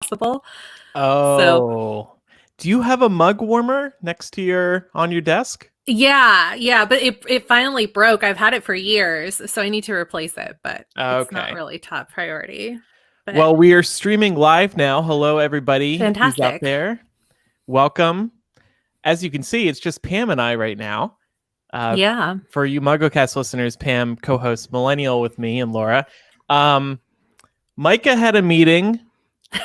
possible. Oh, do you have a mug warmer next to on your desk? Yeah, but it finally broke. I've had it for years, so I need to replace it, but it's not Okay. really top priority. But Well, we are streaming live now. Hello, everybody who's out fantastic. there. Welcome. As you can see, it's just Pam and I right now. Yeah. For you MuggleCast listeners, Pam co-hosts Millennial with me and Laura. Micah had a meeting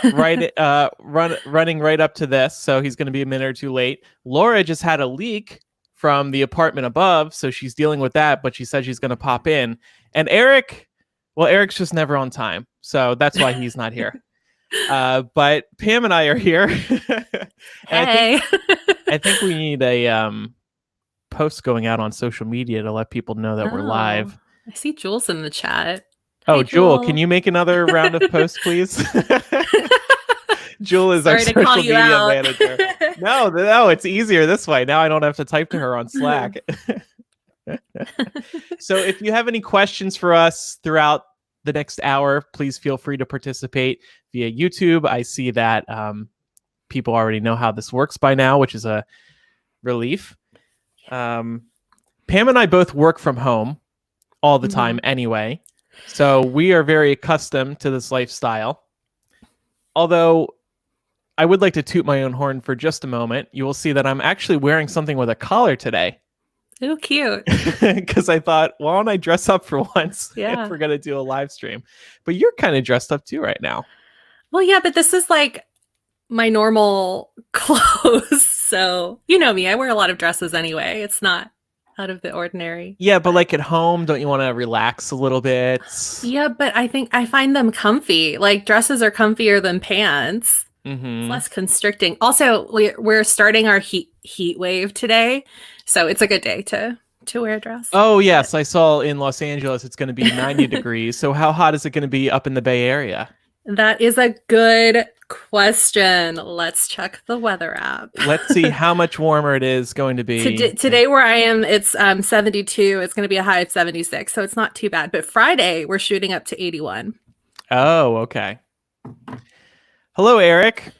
running right up to this, so he's going to be a minute or two late. Laura just had a leak from the apartment above, so she's dealing with that, but she said she's going to pop in. And Eric's just never on time, so that's why he's not here. But Pam and I are here. Hey. I think we need a post going out on social media to let people know that we're live. I see Jules in the chat. Oh, Hi, Jewel, can you make another round of posts, please? Jewel is our social media manager. No, it's easier this way. Now I don't have to type to her on Slack. So if you have any questions for us throughout the next hour, please feel free to participate via YouTube. I see that people already know how this works by now, which is a relief. Pam and I both work from home all the time anyway, so we are very accustomed to this lifestyle. Although I would like to toot my own horn for just a moment. You will see that I'm actually wearing something with a collar today. Oh, cute. Because I thought, why don't I dress up for once if we're going to do a live stream? But you're kind of dressed up too right now. Well, yeah, but this is like my normal clothes. So, you know me, I wear a lot of dresses anyway. It's not out of the ordinary. Yeah, but like at home, don't you want to relax a little bit? Yeah, but I think I find them comfy. Like dresses are comfier than pants. It's less constricting. Also, we're starting our heat wave today, so it's a good day to wear a dress. Oh, yes. I saw in Los Angeles it's going to be 90 degrees. So how hot is it going to be up in the Bay Area? That is a good question. Let's check the weather app. Let's see how much warmer it is going to be. Today where I am, it's 72. It's going to be a high of 76, so it's not too bad. But Friday, we're shooting up to 81. Oh, okay. Hello, Eric.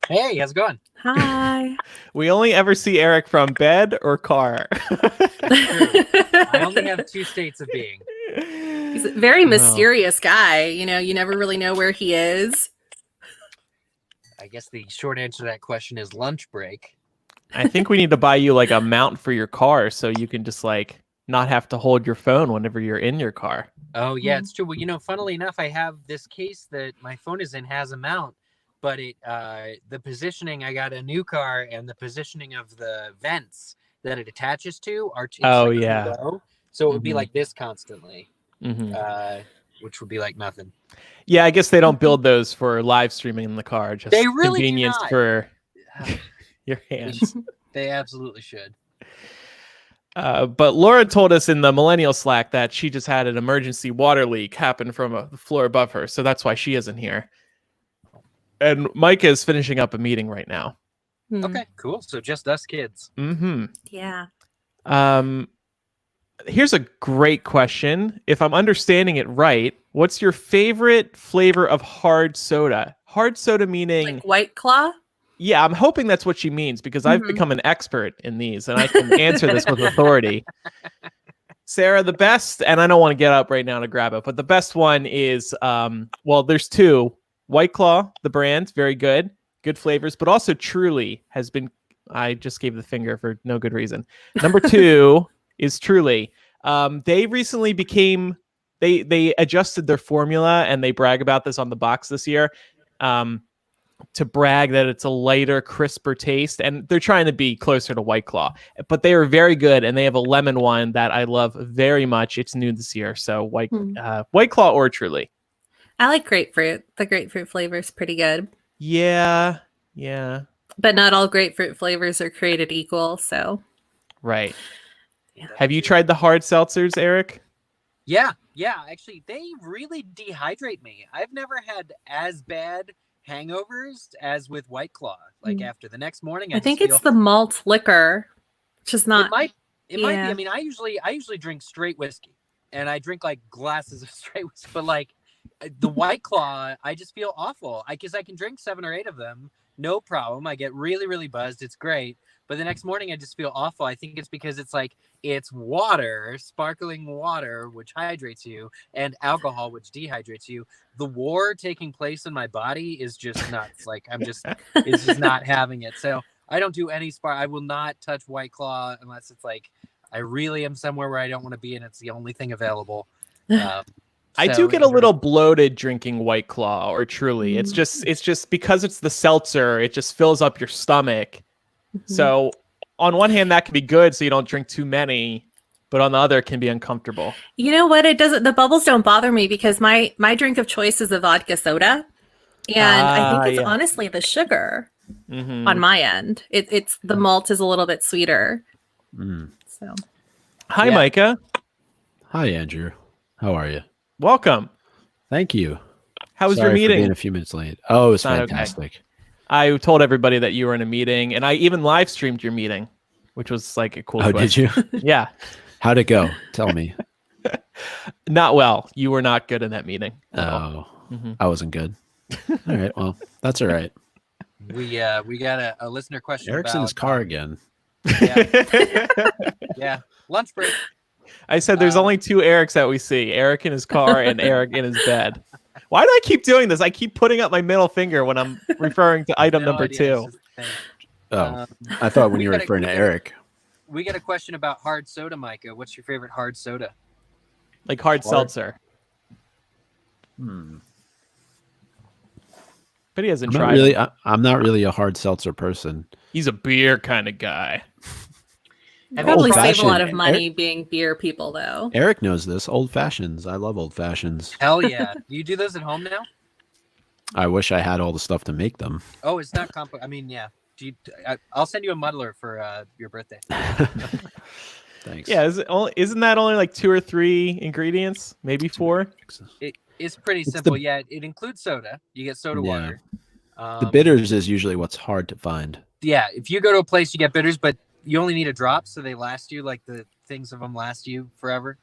Hey, how's it going? Hi. We only ever see Eric from bed or car. I only have two states of being. He's a very mysterious guy. You know, you never really know where he is. I guess the short answer to that question is lunch break. I think we need to buy you like a mount for your car so you can just like not have to hold your phone whenever you're in your car. Oh, yeah, it's true. Well, you know, funnily enough, I have this case that my phone is in has a mount, but the positioning, I got a new car, and the positioning of the vents that it attaches to are low. So it would be like this constantly, which would be like nothing. Yeah, I guess they don't build those for live streaming in the car. Just they really convenience do not. For your hands. They absolutely should. But Laura told us in the Millennial Slack that she just had an emergency water leak happen from the floor above her, so that's why she isn't here. And Micah is finishing up a meeting right now. Okay, cool. So just us kids. Yeah. Here's a great question. If I'm understanding it right, what's your favorite flavor of hard soda? Hard soda meaning like White Claw? Yeah, I'm hoping that's what she means because I've become an expert in these and I can answer this with authority. Sarah, the best, and I don't want to get up right now to grab it, but the best one is, there's two. White Claw, the brand, very good flavors, but also Truly has been, I just gave the finger for no good reason. Number 2 is Truly. They recently became, they adjusted their formula and they brag about this on the box this year. To brag that it's a lighter, crisper taste, and they're trying to be closer to White Claw, but they are very good, and they have a lemon one that I love very much. It's new this year, so White Claw or Truly. I like grapefruit. The grapefruit flavor is pretty good. Yeah. But not all grapefruit flavors are created equal, so. Right. Yeah. Have you tried the hard seltzers, Eric? Yeah. Actually, they really dehydrate me. I've never had as bad hangovers as with White Claw. Like after the next morning, I think it's the malt liquor, which is not. It might be. I mean, I usually drink straight whiskey, and I drink like glasses of straight whiskey. But like the White Claw, I just feel awful. Because I can drink 7 or 8 of them, no problem. I get really, really buzzed. It's great. But the next morning, I just feel awful. I think it's because it's water, sparkling water, which hydrates you, and alcohol, which dehydrates you. The war taking place in my body is just nuts. It's just not having it. So I don't do any I will not touch White Claw unless it's I really am somewhere where I don't want to be, and it's the only thing available. I do get a little bloated drinking White Claw or Truly. It's just because it's the seltzer, it just fills up your stomach. So on one hand, that can be good, so you don't drink too many, but on the other, it can be uncomfortable. You know what? It doesn't. The bubbles don't bother me because my drink of choice is a vodka soda, and I think it's honestly the sugar on my end. It's the malt is a little bit sweeter. So, hi, Micah. Hi, Andrew. How are you? Welcome. Thank you. How was Sorry your meeting? For being a few minutes late. Oh, it was fantastic. Okay. I told everybody that you were in a meeting, and I even live streamed your meeting, which was a cool twist. Did you? Yeah. How'd it go? Tell me. Not well. You were not good in that meeting. I wasn't good. All right. Well, that's all right. We got a listener question. Eric's in his car again. Yeah. Lunch break. I said there's only 2 Erics that we see. Eric in his car and Eric in his bed. Why do I keep doing this? I keep putting up my middle finger when I'm referring to item number 2. I thought when you were referring to Eric. We get a question about hard soda, Micah. What's your favorite hard soda? Like hard seltzer. But he hasn't tried. I'm not really a hard seltzer person. He's a beer kind of guy. You probably save a lot of money being beer people, though. Eric knows this. Old fashions. I love old fashions. Hell yeah. Do you do those at home now? I wish I had all the stuff to make them. Oh, it's not complex. I mean, yeah. I'll send you a muddler for your birthday. Thanks. Yeah, isn't that only 2 or 3 ingredients? Maybe 4? It's pretty simple. Yeah, it includes soda. You get soda water. The bitters is usually what's hard to find. Yeah, if you go to a place, you get bitters, but you only need a drop, so they last you the things of them last you forever.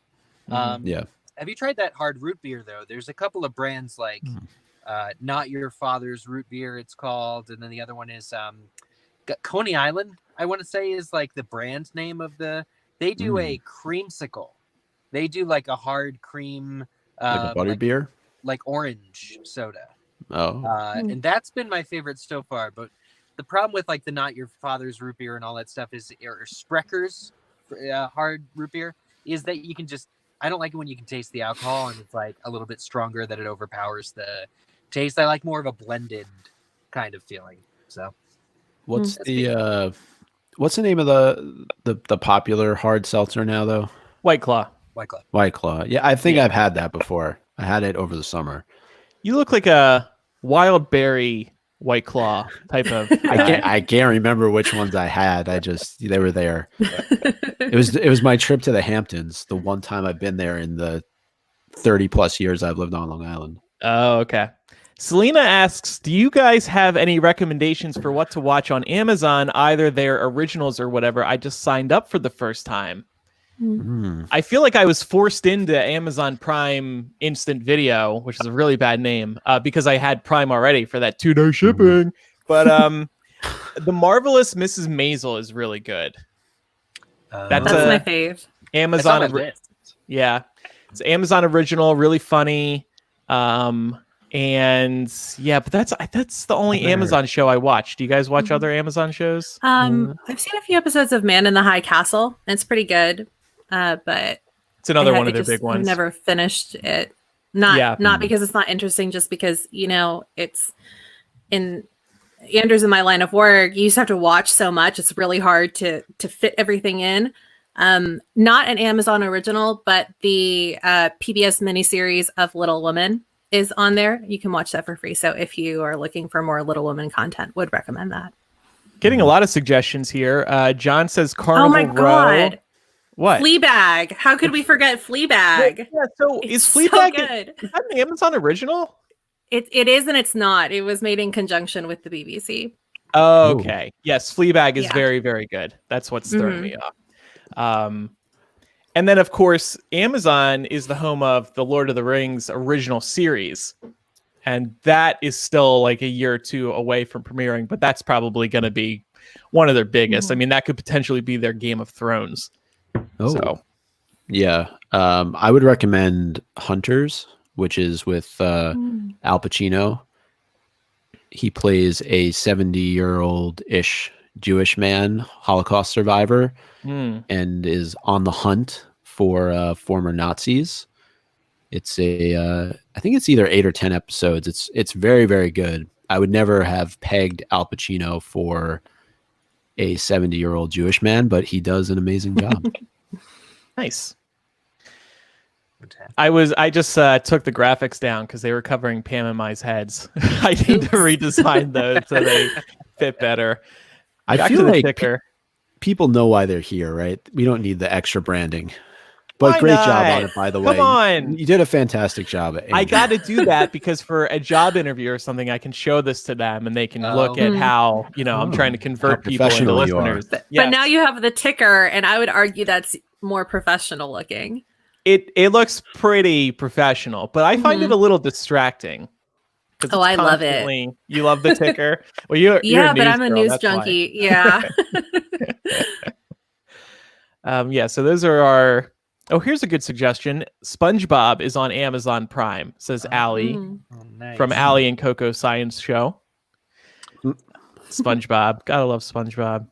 Yeah. Have you tried that hard root beer though? There's a couple of brands Not Your Father's Root Beer, it's called, and then the other one is Coney Island. I want to say is the brand name of the. They do a creamsicle. They do a hard cream, like a butter beer, orange soda. And that's been my favorite so far, but. The problem with the Not Your Father's Root Beer and all that stuff is, or Sprecker's hard root beer, is that you can I don't like it when you can taste the alcohol and it's a little bit stronger that it overpowers the taste. I like more of a blended kind of feeling. So, what's the name of the popular hard seltzer now though? White Claw. White Claw. Yeah, I think I've had that before. I had it over the summer. You look like a wild berry White Claw type of. I can't remember which ones I had. They were there. It was my trip to the Hamptons. The one time I've been there in the 30 plus years I've lived on Long Island. Oh, okay. Selena asks, do you guys have any recommendations for what to watch on Amazon, either their originals or whatever? I just signed up for the first time. I feel like I was forced into Amazon Prime Instant Video, which is a really bad name, because I had Prime already for that 2-day shipping. But The Marvelous Mrs. Maisel is really good. That's my fave. Amazon. Yeah, it's Amazon original, really funny. And yeah, but that's the only Amazon show I watch. Do you guys watch other Amazon shows? I've seen a few episodes of Man in the High Castle, and it's pretty good. But it's another one of their big ones. I've never finished it. Not because it's not interesting, just because it's in Andrew's in my line of work. You just have to watch so much. It's really hard to fit everything in. Not an Amazon original, but the PBS miniseries of Little Women is on there. You can watch that for free. So if you are looking for more Little Women content, would recommend that. Getting a lot of suggestions here. John says Carnival Oh my God. Row. What? Fleabag. How could we forget Fleabag? Yeah, so it's is Fleabag so good. Is that an Amazon original? It is and it's not. It was made in conjunction with the BBC. Oh, okay. Yes, Fleabag is Yeah. very, very good. That's what's throwing me off. And then, of course, Amazon is the home of the Lord of the Rings original series. And that is still like a year or two away from premiering, but that's probably going to be one of their biggest. I mean, that could potentially be their Game of Thrones. Oh, So. Yeah. I would recommend Hunters, which is with Al Pacino. He plays a 70-year-old-ish Jewish man, Holocaust survivor, and is on the hunt for former Nazis. It's I think it's either 8 or 10 episodes. It's very, very good. I would never have pegged Al Pacino for a 70-year-old Jewish man, but he does an amazing job. Nice. I just took the graphics down because they were covering Pam and Mai's heads. I need to redesign those so they fit better. I feel like people know why they're here, right? We don't need the extra branding. But great job on it, by the way. Come on. You did a fantastic job. I got to do that because for a job interview or something, I can show this to them and they can look at how, I'm trying to convert people into listeners. But now you have the ticker, and I would argue that's more professional looking. It looks pretty professional, but I find it a little distracting. Oh, I love it. You love the ticker? Well, you're but I'm a news junkie. Yeah. So those are our... Oh, here's a good suggestion. SpongeBob is on Amazon Prime, says Allie from Allie and Coco Science Show. SpongeBob. Gotta love SpongeBob.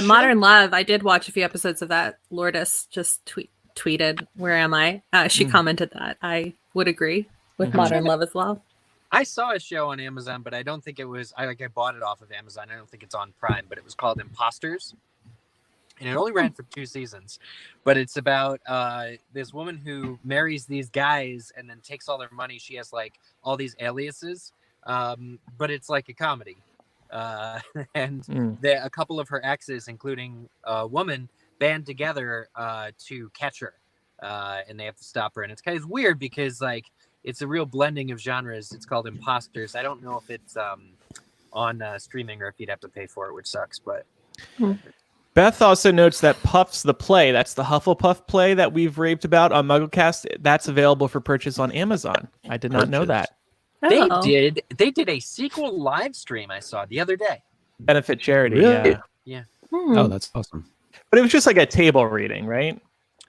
Modern Love. I did watch a few episodes of that. Lourdes just tweeted, "Where am I?" She commented that. I would agree with Modern Love as well. I saw a show on Amazon, but I don't think it was. I bought it off of Amazon. I don't think it's on Prime, but it was called Imposters. And it only ran for 2 seasons, but it's about this woman who marries these guys and then takes all their money. She has like all these aliases, but it's like a comedy. And a couple of her exes, including a woman, band together to catch her, and they have to stop her. And it's kind of weird because like it's a real blending of genres. It's called Imposters. I don't know if it's on streaming or if you'd have to pay for it, which sucks, but. Beth also notes that Puffs the Play, that's the Hufflepuff play that we've raved about on MuggleCast, that's available for purchase on Amazon. I did not know that. They did a sequel live stream I saw the other day. Benefit charity, really? Yeah. Oh, that's awesome. But it was just like a table reading, right?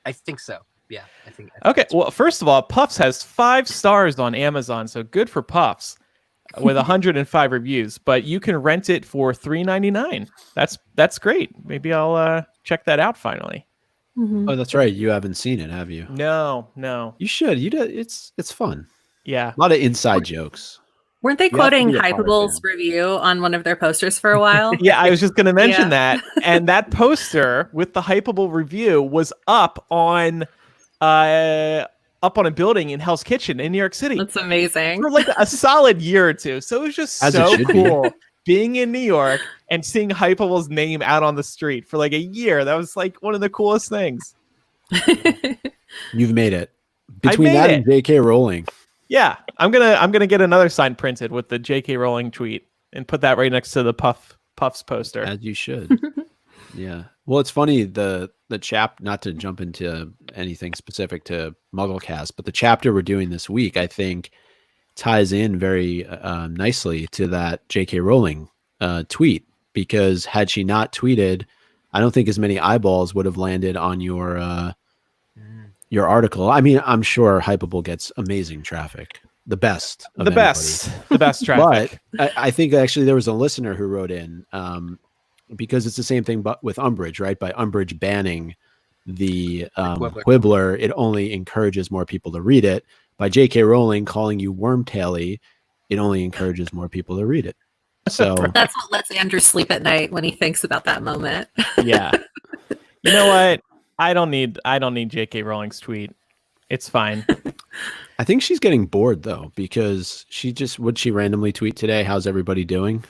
I think so. Yeah, I think okay, well, first of all, Puffs has 5 stars on Amazon, so good for Puffs. With 105 reviews, but you can rent it for $3.99. That's great. Maybe I'll check that out finally. Oh, that's right. You haven't seen it, have you? No. You should. It's fun. Yeah, a lot of inside jokes. Weren't they quoting Hypable's review on one of their posters for a while? Yeah, I was just going to mention that. And that poster with the Hypable review was up on a building in Hell's Kitchen in New York City. That's amazing. For like a solid year or two. So it was just so cool being in New York and seeing Hypable's name out on the street for like a year. That was like one of the coolest things. You've made it. Between that and J.K. Rowling. Yeah. I'm gonna get another sign printed with the J.K. Rowling tweet and put that right next to the Puffs poster. As you should. Yeah. Well, it's funny, the not to jump into anything specific to MuggleCast, but the chapter we're doing this week, I think, ties in very nicely to that J.K. Rowling tweet, because had she not tweeted, I don't think as many eyeballs would have landed on your article. I mean, I'm sure Hypable gets amazing traffic. The best traffic. But I think actually there was a listener who wrote in, because it's the same thing but with Umbridge, right? By Umbridge banning the Quibbler, it only encourages more people to read it. By J.K. Rowling calling you Wormtaily, it only encourages more people to read it. So that's what lets Andrew sleep at night when he thinks about that moment. Yeah. You know what? I don't need J.K. Rowling's tweet. It's fine. I think she's getting bored though, because would she randomly tweet today, "How's everybody doing?"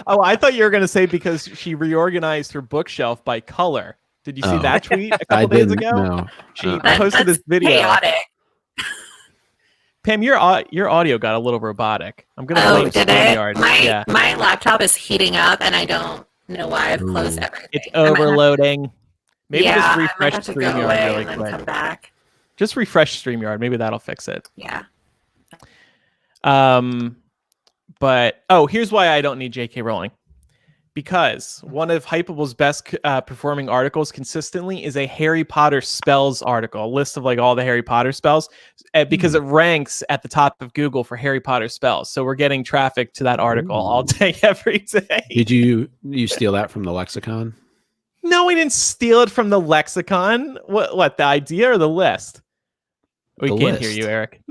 Oh, I thought you were going to say because she reorganized her bookshelf by color. Did you see that tweet a couple days ago? No. She posted this video. Chaotic. Pam, your audio got a little robotic. I'm going to did it? My laptop is heating up and I don't know why I've closed everything. It's overloading. Maybe yeah, just I might refresh have to go StreamYard away really and then quick. come back. Just refresh StreamYard. Maybe that'll fix it. Yeah. But here's why I don't need J.K. Rowling. Because one of Hypable's best performing articles consistently is a Harry Potter spells article, a list of like all the Harry Potter spells, because it ranks at the top of Google for Harry Potter spells. So we're getting traffic to that article all day, every day. Did you steal that from the lexicon? No, we didn't steal it from the lexicon. What the idea or the list? We can't hear you, Eric.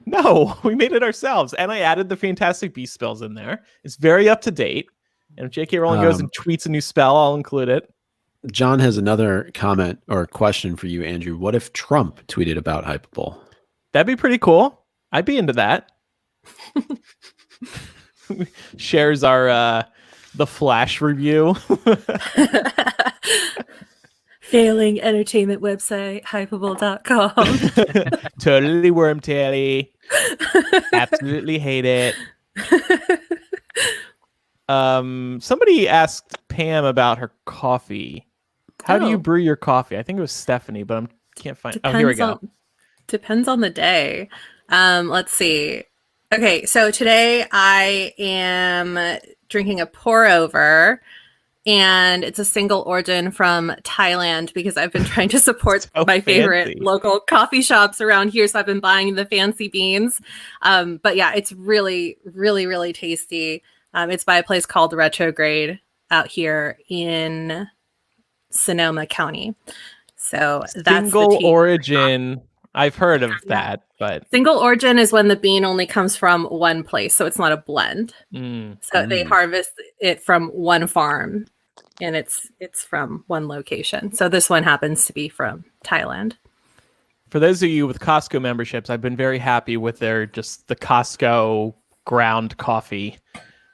No, we made it ourselves. And I added the Fantastic Beast spells in there. It's very up to date. And if J.K. Rowling goes and tweets a new spell, I'll include it. John has another comment or question for you, Andrew. What if Trump tweeted about Hypable? That'd be pretty cool. I'd be into that. Shares our the Flash review. Failing entertainment website, hypable.com. Totally wormtaily. Absolutely hate it. Somebody asked Pam about her coffee. How do you brew your coffee? I think it was Stephanie, but I can't find. Here we go. Depends on the day. Let's see. Okay, so today I am drinking a pour over, and it's a single origin from Thailand because I've been trying to support my favorite local coffee shops around here. So I've been buying the fancy beans. But yeah, it's really, really, really tasty. It's by a place called Retrograde out here in Sonoma County. So that's single origin. I've heard of that, but single origin is when the bean only comes from one place, so it's not a blend. So they harvest it from one farm, and it's from one location. So this one happens to be from Thailand. For those of you with Costco memberships, I've been very happy with the Costco ground coffee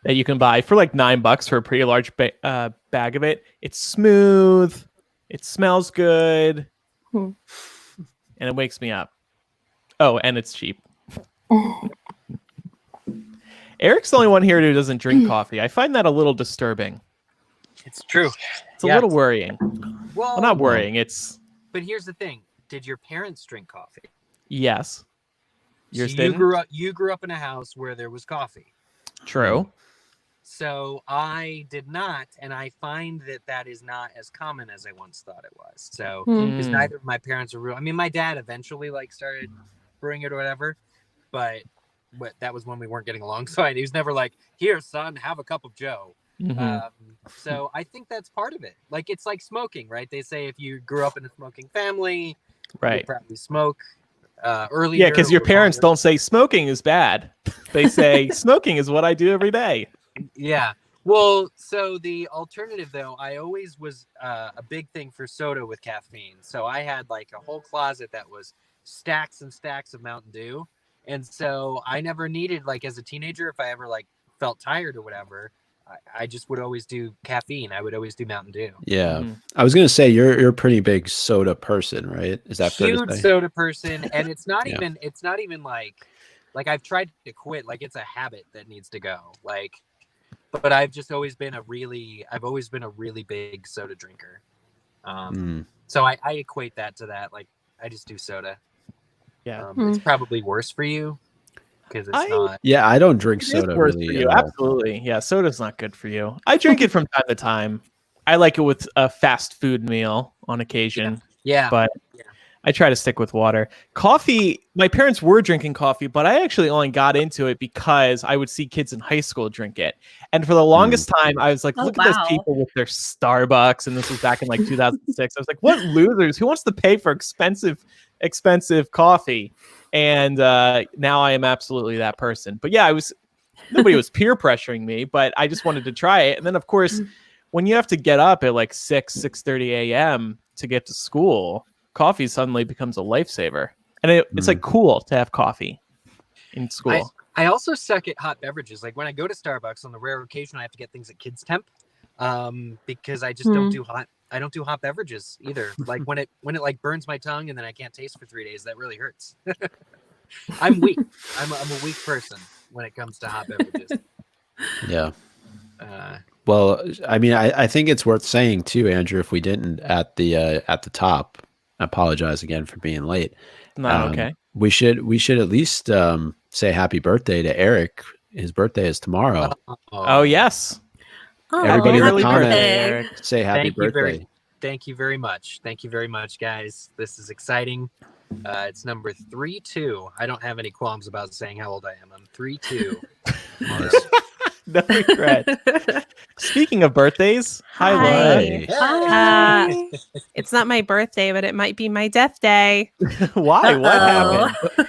that you can buy for like $9 for a pretty large bag of it. It's smooth, it smells good. And it wakes me up. Oh, and it's cheap. Eric's the only one here who doesn't drink coffee. I find that a little disturbing. It's true. It's a little worrying. Well, not worrying. But here's the thing. Did your parents drink coffee? Yes. Yours didn't? You grew up in a house where there was coffee. True. So I did not, and I find that is not as common as I once thought it was. So because neither of my parents are real. I mean, my dad eventually started brewing it or whatever, but that was when we weren't getting along. So he was never like, "Here, son, have a cup of Joe." So I think that's part of it. Like it's like smoking, right? They say if you grew up in a smoking family, right, you probably smoke earlier. Yeah, because your parents don't say smoking is bad. They say smoking is what I do every day. Yeah. Well, so the alternative, though, I always was a big thing for soda with caffeine. So I had like a whole closet that was stacks and stacks of Mountain Dew. And so I never needed, like as a teenager, if I ever felt tired or whatever, I just would always do caffeine. I would always do Mountain Dew. Yeah. I was going to say, you're a pretty big soda person, right? Is that fair to say? Huge soda person. And it's not even like I've tried to quit. Like it's a habit that needs to go. But I've just always been a really big soda drinker. So I equate that to that. Like I just do soda. Yeah. It's probably worse for you because it's not. Yeah, I don't drink soda really. For you. Absolutely. Yeah, soda's not good for you. I drink it from time to time. I like it with a fast food meal on occasion. Yeah. But I try to stick with water. Coffee, my parents were drinking coffee, but I actually only got into it because I would see kids in high school drink it. And for the longest time, I was like, look at those people with their Starbucks. And this was back in 2006. I was like, what losers? Who wants to pay for expensive coffee? And now I am absolutely that person. But yeah, nobody was peer pressuring me, but I just wanted to try it. And then, of course, when you have to get up at 6:30 a.m. to get to school, coffee suddenly becomes a lifesaver. And it's cool to have coffee in school. I also suck at hot beverages. Like when I go to Starbucks, on the rare occasion I have to get things at kids temp because I just don't do hot. I don't do hot beverages either. Like when it burns my tongue and then I can't taste for 3 days, that really hurts. I'm weak. I'm a weak person when it comes to hot beverages. Yeah. Well, I mean, I think it's worth saying too, Andrew, if we didn't at the top. I apologize again for being late. Not okay. We should at least say happy birthday to Eric. His birthday is tomorrow. Oh yes. Oh, Everybody in the happy comment, birthday. Eric. Say happy Thank you birthday. Thank you very much. Thank you very much, guys. This is exciting. It's number 32. I don't have any qualms about saying how old I am. I'm 32. No regret. Speaking of birthdays, hi Hi. Hi. It's not my birthday, but it might be my death day. Laura. Why? What happened?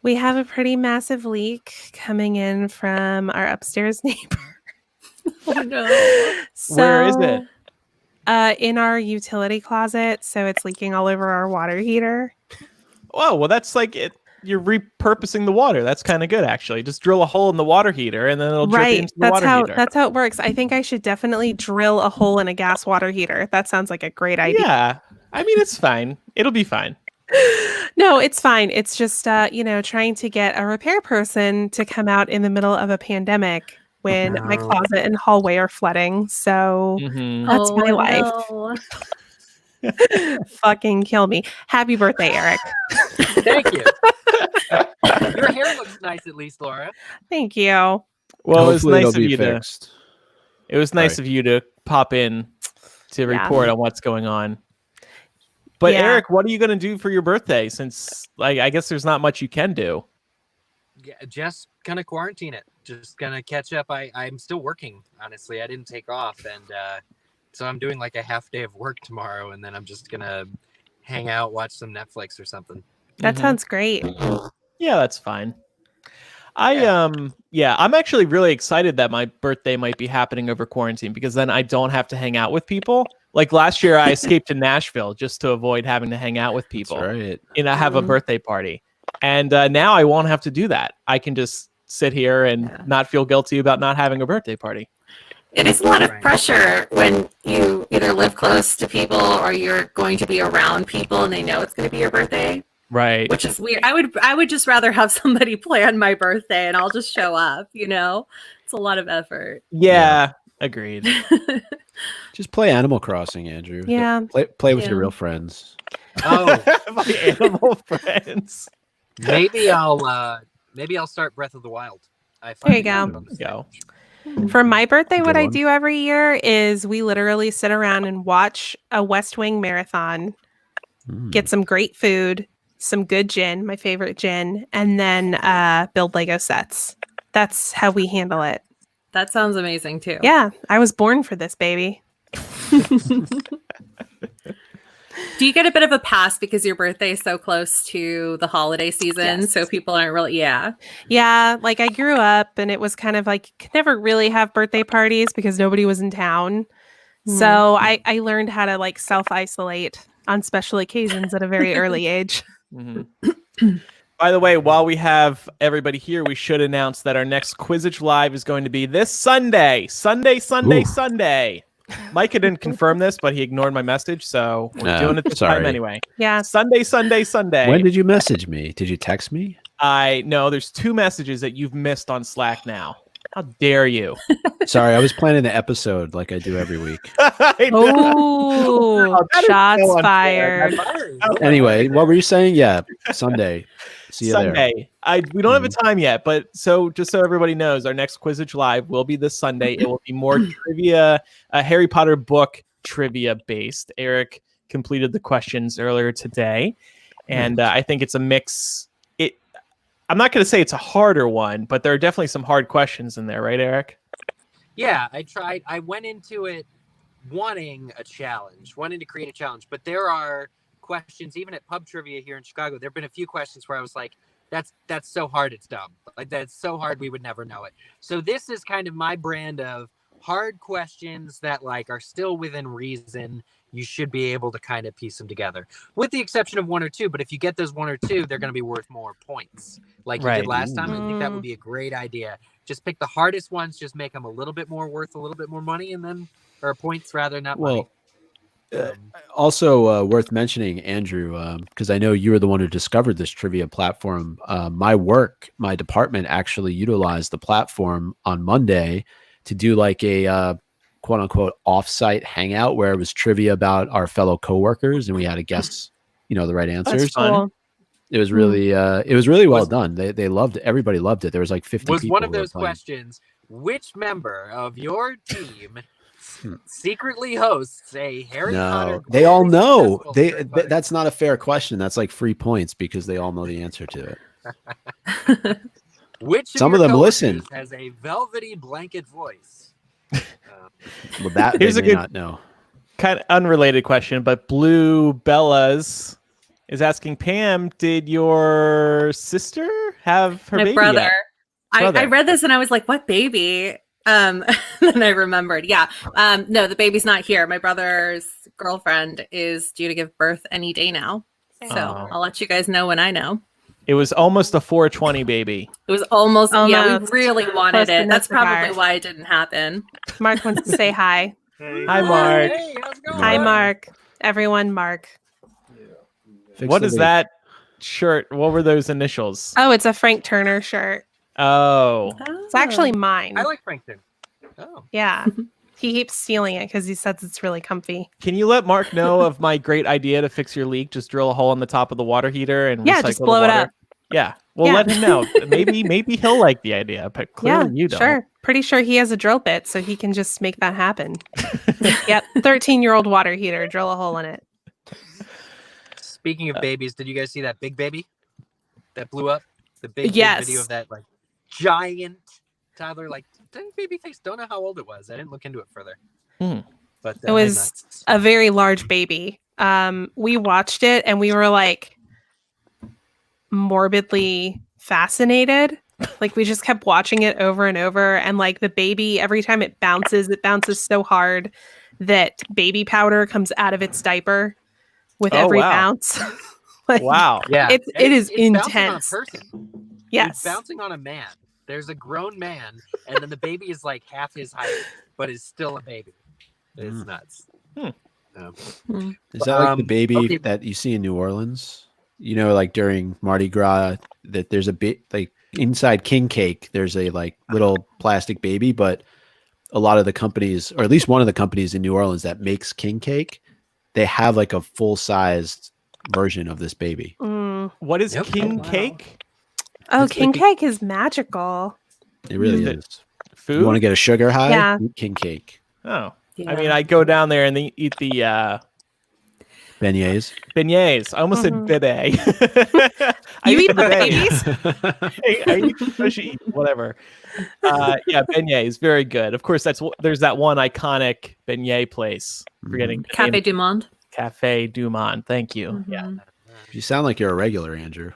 We have a pretty massive leak coming in from our upstairs neighbor. Oh no. Where is it? In our utility closet. So it's leaking all over our water heater. Oh, well, that's like it. You're repurposing the water. That's kind of good, actually. Just drill a hole in the water heater, and then it'll drip into the water heater. That's how it works. I think I should definitely drill a hole in a gas water heater. That sounds like a great idea. Yeah, I mean, it's fine. It'll be fine. No, it's fine. It's just trying to get a repair person to come out in the middle of a pandemic when my closet and hallway are flooding. So that's my life. No. Fucking kill me. Happy birthday, Eric. Thank you. Your hair looks nice, at least, Laura. Thank you. Well, it was Hopefully nice it'll of be you fixed. It was nice Sorry. of you to pop in to Yeah. report on what's going on. But Yeah. Eric, what are you going to do for your birthday? Since, like, I guess there's not much you can do. Yeah, just gonna quarantine it. Just gonna catch up. I'm still working, honestly. I didn't take off, and so I'm doing like a half day of work tomorrow, and then I'm just gonna hang out, watch some Netflix or something. That Mhm. sounds great. Yeah, that's fine. I'm actually really excited that my birthday might be happening over quarantine, because then I don't have to hang out with people. Like last year, I escaped to Nashville just to avoid having to hang out with people. That's right. And I have a birthday party. And now I won't have to do that. I can just sit here and not feel guilty about not having a birthday party. It is a lot of pressure when you either live close to people or you're going to be around people and they know it's going to be your birthday, Right. which is weird. I would just rather have somebody plan my birthday and I'll just show up, It's a lot of effort. Yeah, agreed. Just play Animal Crossing, Andrew. Yeah. Play with your Yeah. real friends. Oh, My animal friends. maybe I'll start Breath of the Wild. There you go. Go. For my birthday, Good what I one. do every year is we literally sit around and watch a West Wing marathon, get some great food, some good gin, my favorite gin, and then build Lego sets. That's how we handle it. That sounds amazing too. Yeah, I was born for this, baby. Do you get a bit of a pass because your birthday is so close to the holiday season? Yes. So people aren't really, Yeah, like I grew up and it was kind of like you could never really have birthday parties because nobody was in town. So I learned how to like self-isolate on special occasions at a very early age. Mhm. By the way, while we have everybody here, we should announce that our next Quizzitch Live is going to be this Sunday. Sunday. Micah didn't confirm this, but he ignored my message, so we're doing it this time sorry. anyway. Yeah. Sunday. When did you message me? Did you text me? There's 2 messages that you've missed on Slack now. How dare you? Sorry, I was planning the episode like I do every week. I know. Oh, that is shots so unfair. fired. Anyway, what were you saying? Yeah, Sunday. See you there. Sunday. We don't have a time yet, but just so everybody knows, our next Quizzitch Live will be this Sunday. It will be more trivia, Harry Potter book trivia based. Eric completed the questions earlier today, and I think it's a mix. I'm not going to say it's a harder one, but there are definitely some hard questions in there, right, Eric? Yeah, I went into it wanting a challenge, wanting to create a challenge, but there are questions, even at pub trivia here in Chicago, there have been a few questions where I was like, that's so hard, it's dumb. Like, that's so hard, we would never know it. So this is kind of my brand of hard questions that like are still within reason. You should be able to kind of piece them together, with the exception of 1 or 2. But if you get those 1 or 2, they're going to be worth more points, like you Right. did last time. I think that would be a great idea. Just pick the hardest ones, just make them a little bit more worth a little bit more money, and then or points rather, not money. Also worth mentioning, Andrew, because I know you were the one who discovered this trivia platform. My department actually utilized the platform on Monday to do like a quote unquote offsite hangout where it was trivia about our fellow coworkers and we had to guess, the right answers. That's cool. It was really well done. They loved it. Everybody loved it. There was like 50 Was people. one of those questions, which member of your team secretly hosts a Harry Potter? They all know. That's not a fair question. That's like free points because they all know the answer to it. Which some of them listen has a velvety blanket voice? Well, that here's a good not know. Kind of unrelated question, but Blue Bellas is asking Pam, did your sister have her baby brother yet? I read this and I was like, what baby? Then I remembered. Yeah. No, the baby's not here. My brother's girlfriend is due to give birth any day now. So I'll let you guys know when I know. It was almost a 420 baby. It was almost. Yeah, we really wanted it. That's probably why it didn't happen. Mark wants to say hi. Hey. Hi, Mark. Hey, how's it going? Hi, Mark. Everyone, Mark. What is that shirt? What were those initials? Oh, it's a Frank Turner shirt. Oh. It's actually mine. I like Frank Turner. Oh. Yeah. He keeps stealing it because he says it's really comfy. Can you let Mark know of my great idea to fix your leak? Just drill a hole in the top of the water heater and recycle just blow the it water. up. Yeah. Well, let him know. Maybe he'll like the idea, but clearly you don't. Sure. Pretty sure he has a drill bit, so he can just make that happen. Yep. 13-year-old water heater. Drill a hole in it. Speaking of babies, did you guys see that big baby that blew up? The big video of that like giant toddler, like baby face. Don't know how old it was. I didn't look into it further. But it was a very large baby. We watched it and we were like morbidly fascinated. Like we just kept watching it over and over, and like the baby, every time it bounces so hard that baby powder comes out of its diaper with every bounce. Like, wow. Yeah. It is intense. Bouncing on a person. Yes. It's bouncing on a man. There's a grown man, and then the baby is like half his height, but is still a baby. It's nuts. Is that like the baby that you see in New Orleans? Like during Mardi Gras, that there's a bit like inside king cake, there's a like little plastic baby, but a lot of the companies, or at least one of the companies in New Orleans that makes king cake, they have like a full-sized version of this baby. What is king cake? Oh, it's king cake is magical. It really is. Food? You want to get a sugar high? Yeah. Eat king cake. Oh. Yeah. I mean, I go down there and they eat the beignets. I almost said bebe. You eat the babies? I eat sushi, whatever. Yeah, beignets, very good. Of course, there's that one iconic beignet place. Forgetting Cafe du Monde. Cafe du Monde. Thank you. Mm-hmm. Yeah. You sound like you're a regular, Andrew.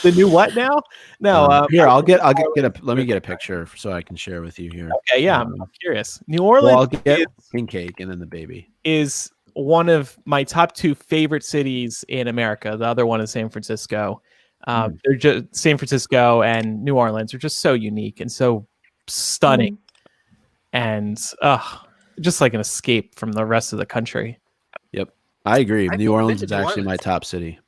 The new what now? No, here let me get a picture so I can share with you here. Okay, yeah, I'm curious. New Orleans, I'll get king cake and then the baby is one of my top 2 favorite cities in America. The other one is San Francisco. They're just San Francisco and New Orleans are just so unique and so stunning, and just like an escape from the rest of the country. Yep, I agree. New Orleans is actually my top city.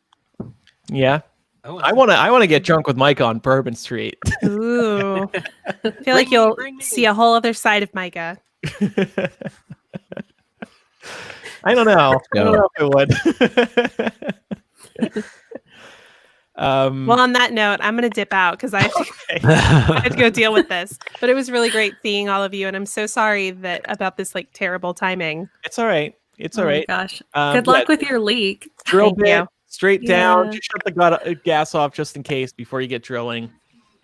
Yeah. I want to get drunk with Micah on Bourbon Street. Ooh. I feel like you'll see a whole other side of Micah. I don't know. I don't know if it would. Well, on that note, I'm going to dip out because I have to go deal with this. But it was really great seeing all of you, and I'm so sorry about this like terrible timing. It's all right. It's all right. Gosh. Good luck with your leak. Drill bit straight down. Just shut the gas off just in case before you get drilling,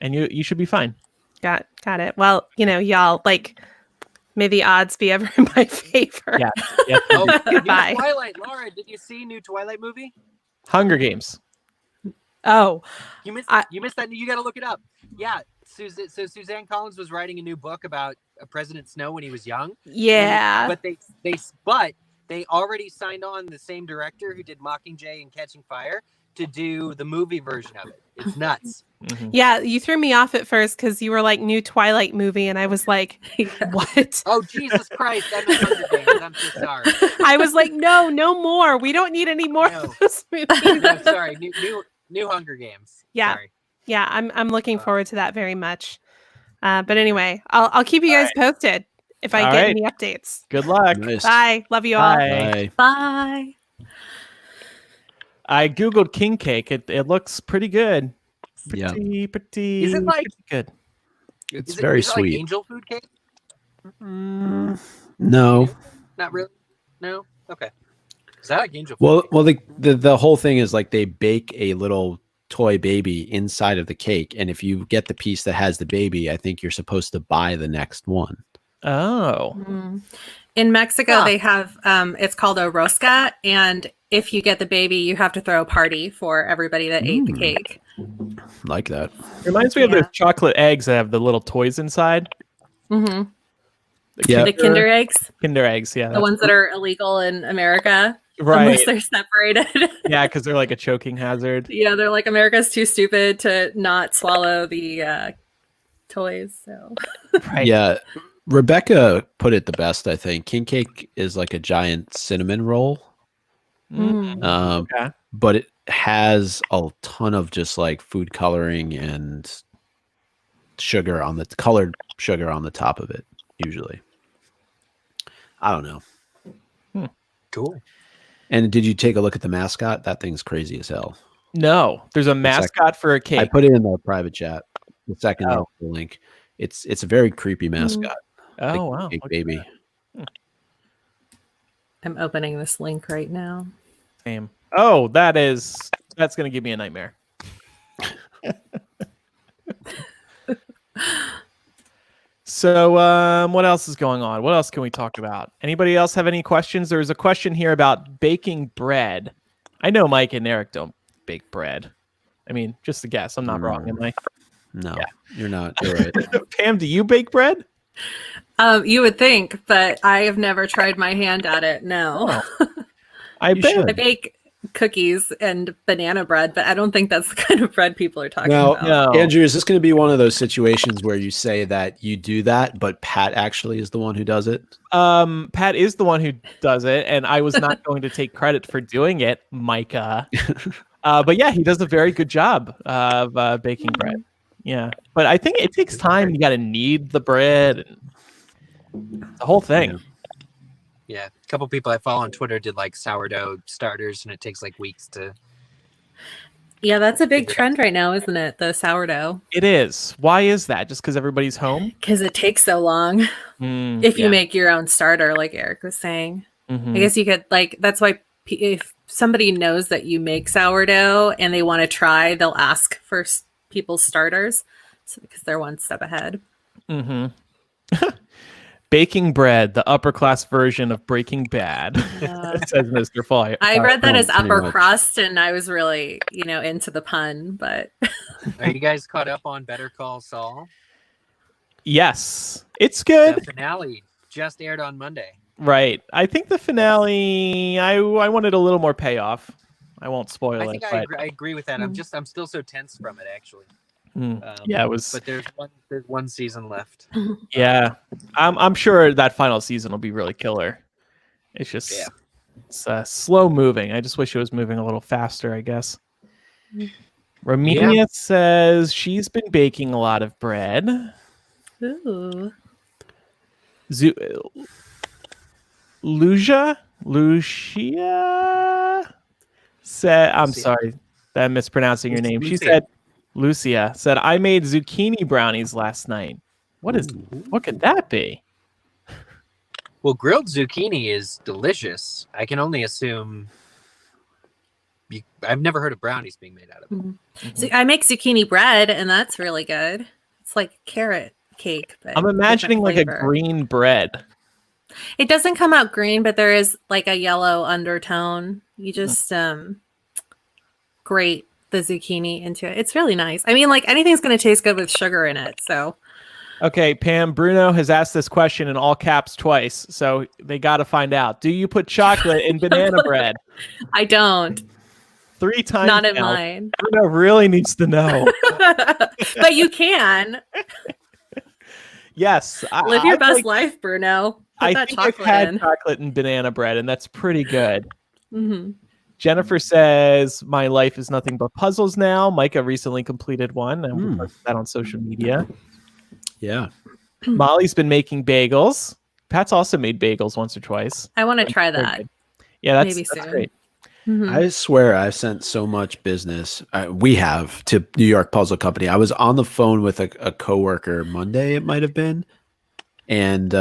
and you should be fine. Got it. Well, y'all, like, may the odds be ever in my favor. Yeah. Goodbye. Twilight, Laura, did you see new Twilight movie? Hunger Games. Oh, you missed that. You got to look it up. Yeah. So Suzanne Collins was writing a new book about President Snow when he was young. Yeah. But they already signed on the same director who did Mockingjay and Catching Fire to do the movie version of it. It's nuts. Mm-hmm. Yeah, you threw me off at first because you were like, new Twilight movie, and I was like, what? Oh, Jesus Christ. I meant Hunger Games. I'm so sorry. I was like, no more. We don't need any more of those movies. No, sorry. New Hunger Games. Yeah. Sorry. Yeah, I'm looking forward to that very much. But anyway, I'll keep you guys posted if I get any updates. Good luck. Nice. Bye. Love you all. Bye. Bye. I googled king cake. It looks pretty good. Yeah. Pretty. Is it like pretty good? It's is it, very is it sweet. like angel food cake? No. Not really. No. Okay. Is that like angel food? Well, the whole thing is like they bake a little toy baby inside of the cake, and if you get the piece that has the baby, I think you're supposed to buy the next one. Oh. In Mexico, they have it's called a rosca, and if you get the baby, you have to throw a party for everybody that ate the cake. Like that. Reminds me of those chocolate eggs that have the little toys inside. Mm-hmm. Yeah. The Kinder eggs. Kinder eggs, yeah. The ones that are illegal in America. Right. Unless they're separated. Yeah, because they're like a choking hazard. Yeah, they're like, America's too stupid to not swallow the toys. So. Right. Yeah. Rebecca put it the best, I think. King cake is like a giant cinnamon roll. Okay. But it has a ton of just like food coloring and sugar on the colored sugar on the top of it, usually. I don't know. Cool. And did you take a look at the mascot? That thing's crazy as hell. No, there's a mascot for a cake. I put it in the private chat. The second link. It's a very creepy mascot. Oh, wow. Big baby. I'm opening this link right now. Same. Oh, that's going to give me a nightmare. So, what else is going on? What else can we talk about? Anybody else have any questions? There's a question here about baking bread. I know Mike and Eric don't bake bread. I mean, just a guess. I'm not wrong, am I? No, you're not. You're right. Pam, do you bake bread? You would think, but I have never tried my hand at it. No. I bet. I bake cookies and banana bread, but I don't think that's the kind of bread people are talking Now, about. No. Andrew, is this going to be one of those situations where you say that you do that, but Pat actually is the one who does it? Pat is the one who does it, and I was not going to take credit for doing it, Micah. But yeah, he does a very good job of baking bread. Yeah, but I think it takes time. You got to knead the bread, and the whole thing. Yeah, a couple people I follow on Twitter did like sourdough starters, and it takes like weeks to. Yeah, that's a big trend right now, isn't it? The sourdough. It is. Why is that? Just because everybody's home? Because it takes so long. If you make your own starter, like Eric was saying, I guess you could that's why if somebody knows that you make sourdough and they want to try, they'll ask for people's starters, because they're one step ahead. Baking bread, the upper class version of Breaking Bad, says Mr. Foy. I read that as upper much. crust, and I was really, into the pun. But Are you guys caught up on Better Call Saul? Yes, it's good. The finale just aired on Monday. Right. I think the finale, I wanted a little more payoff. I won't spoil I think it. I agree with that. I'm still so tense from it, actually. Yeah, it was. But there's one season left. Yeah, I'm sure that final season will be really killer. It's just it's slow moving. I just wish it was moving a little faster, I guess. Romania says she's been baking a lot of bread. ooh, Lucia said, I'm Lucia. sorry that I'm mispronouncing your name. She Lucia. said, Lucia said, I made zucchini brownies last night. What could that be? Well, grilled zucchini is delicious. I can only assume. I've never heard of brownies being made out of it. So I make zucchini bread, and that's really good. It's like carrot cake. But I'm imagining like a flavor. green bread. It doesn't come out green, but there is like a yellow undertone. You just grate the zucchini into it. It's really nice. I mean, like anything's going to taste good with sugar in it. So, Okay, Pam, Bruno has asked this question in all caps twice, so they got to find out. Do you put chocolate in banana bread? I don't. 3 times Not in now. mine. Bruno really needs to know. But you can Yes. live your I've, best like, life, Bruno. Put I that think I've chocolate had in. chocolate and banana bread, and that's pretty good. Mm-hmm. Jennifer says, my life is nothing but puzzles now. Micah recently completed one, and we posted that on social media. Yeah. Molly's been making bagels. Pat's also made bagels once or twice. I want to try that. Yeah, that's Maybe soon. great. Mhm. I swear I've sent so much business. We have to New York Puzzle Company. I was on the phone with a coworker Monday, it might have been, and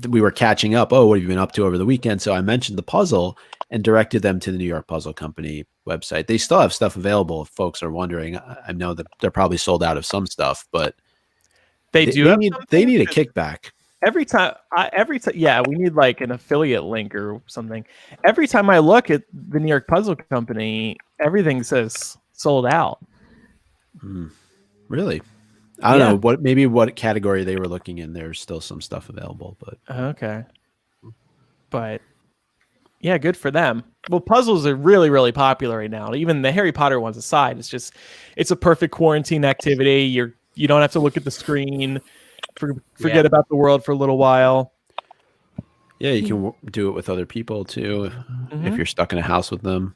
we were catching up. Oh, what have you been up to over the weekend? So I mentioned the puzzle and directed them to the New York Puzzle Company website. They still have stuff available if folks are wondering. I know that they're probably sold out of some stuff, but they need a kickback. Every time, yeah, we need like an affiliate link or something. Every time I look at the New York Puzzle Company, everything says sold out. Really? I don't know what category they were looking in. There's still some stuff available, but okay. But yeah, good for them. Well, puzzles are really, really popular right now. Even the Harry Potter ones aside, it's a perfect quarantine activity. You don't have to look at the screen. Forget about the world for a little while. Yeah, you can do it with other people too if you're stuck in a house with them.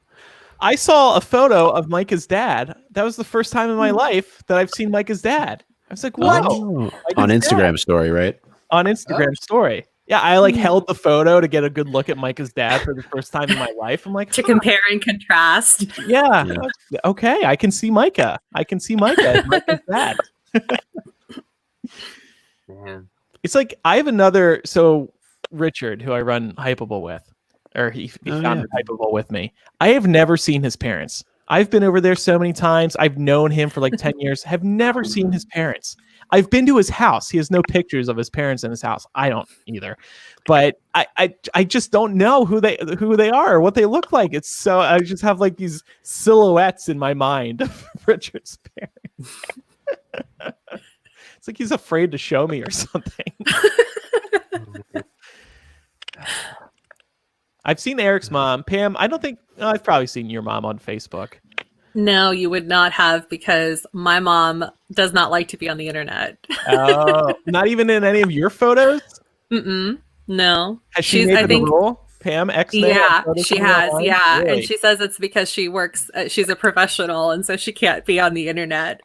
I saw a photo of Micah's dad. That was the first time in my life that I've seen Micah's dad. I was like, "Whoa!" Oh, on Instagram story, right? On Instagram story. Yeah, I held the photo to get a good look at Micah's dad for the first time in my life. I'm like, to compare and contrast. Yeah. Okay, I can see Micah. I can see Micah as Micah's dad. Man. It's like I have another. So Richard, who I run Hypable with, or he founded Hypable with me. I have never seen his parents. I've been over there so many times. I've known him for like 10 years. Have never seen his parents. I've been to his house. He has no pictures of his parents in his house. I don't either. But I just don't know who they are or what they look like. It's so I just have like these silhouettes in my mind of Richard's parents. It's like he's afraid to show me or something. I've seen Eric's mom. Pam, I don't think I've probably seen your mom on Facebook. No, you would not have, because my mom does not like to be on the internet. Oh, not even in any of your photos? No. Has she made the rule? Pam, yeah, she has. Yeah, really? And she says it's because she works. She's a professional, and so she can't be on the internet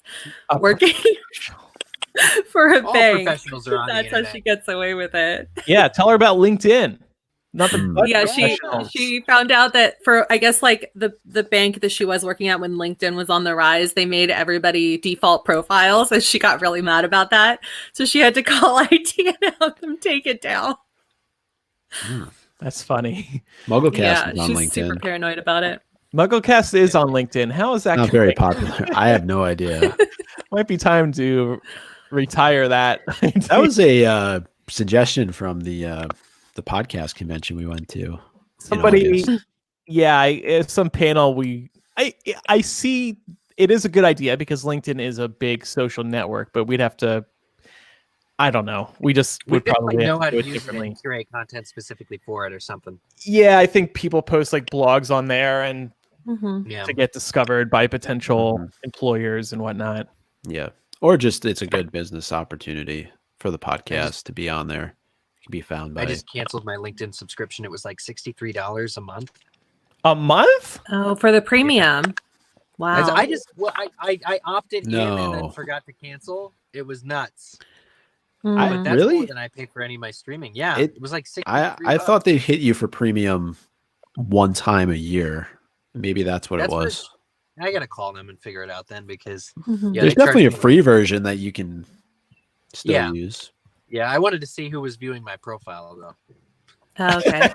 working for a bank. Professionals are on That's how she gets away with it. Yeah, tell her about LinkedIn. Nothing. Yeah, she found out that for, I guess, like the bank that she was working at when LinkedIn was on the rise, they made everybody default profiles, and she got really mad about that. So she had to call IT and have them take it down. That's funny. MuggleCast is on LinkedIn. She's super paranoid about it. MuggleCast is on LinkedIn. How is that? Not very popular. I have no idea. Might be time to retire that. That was a suggestion from the podcast convention we went to. Somebody, some panel I see it is a good idea because LinkedIn is a big social network, but we'd have to. I don't know. We would probably know how to do it use differently. it and curate content specifically for it or something. Yeah, I think people post like blogs on there and Yeah. to get discovered by potential employers and whatnot. Yeah, or just it's a good business opportunity for the podcast to be on there. It can be found by. I just canceled my LinkedIn subscription. It was like $63 a month. A month? Oh, for the premium. Wow. I opted in and then forgot to cancel. It was nuts. But that's really? more than I pay for any of my streaming. Yeah, it was like $63. I thought they hit you for premium one time a year. Maybe that's what it was. I gotta call them and figure it out then, because there's definitely a free version that you can still use. Yeah, I wanted to see who was viewing my profile though. Oh, okay.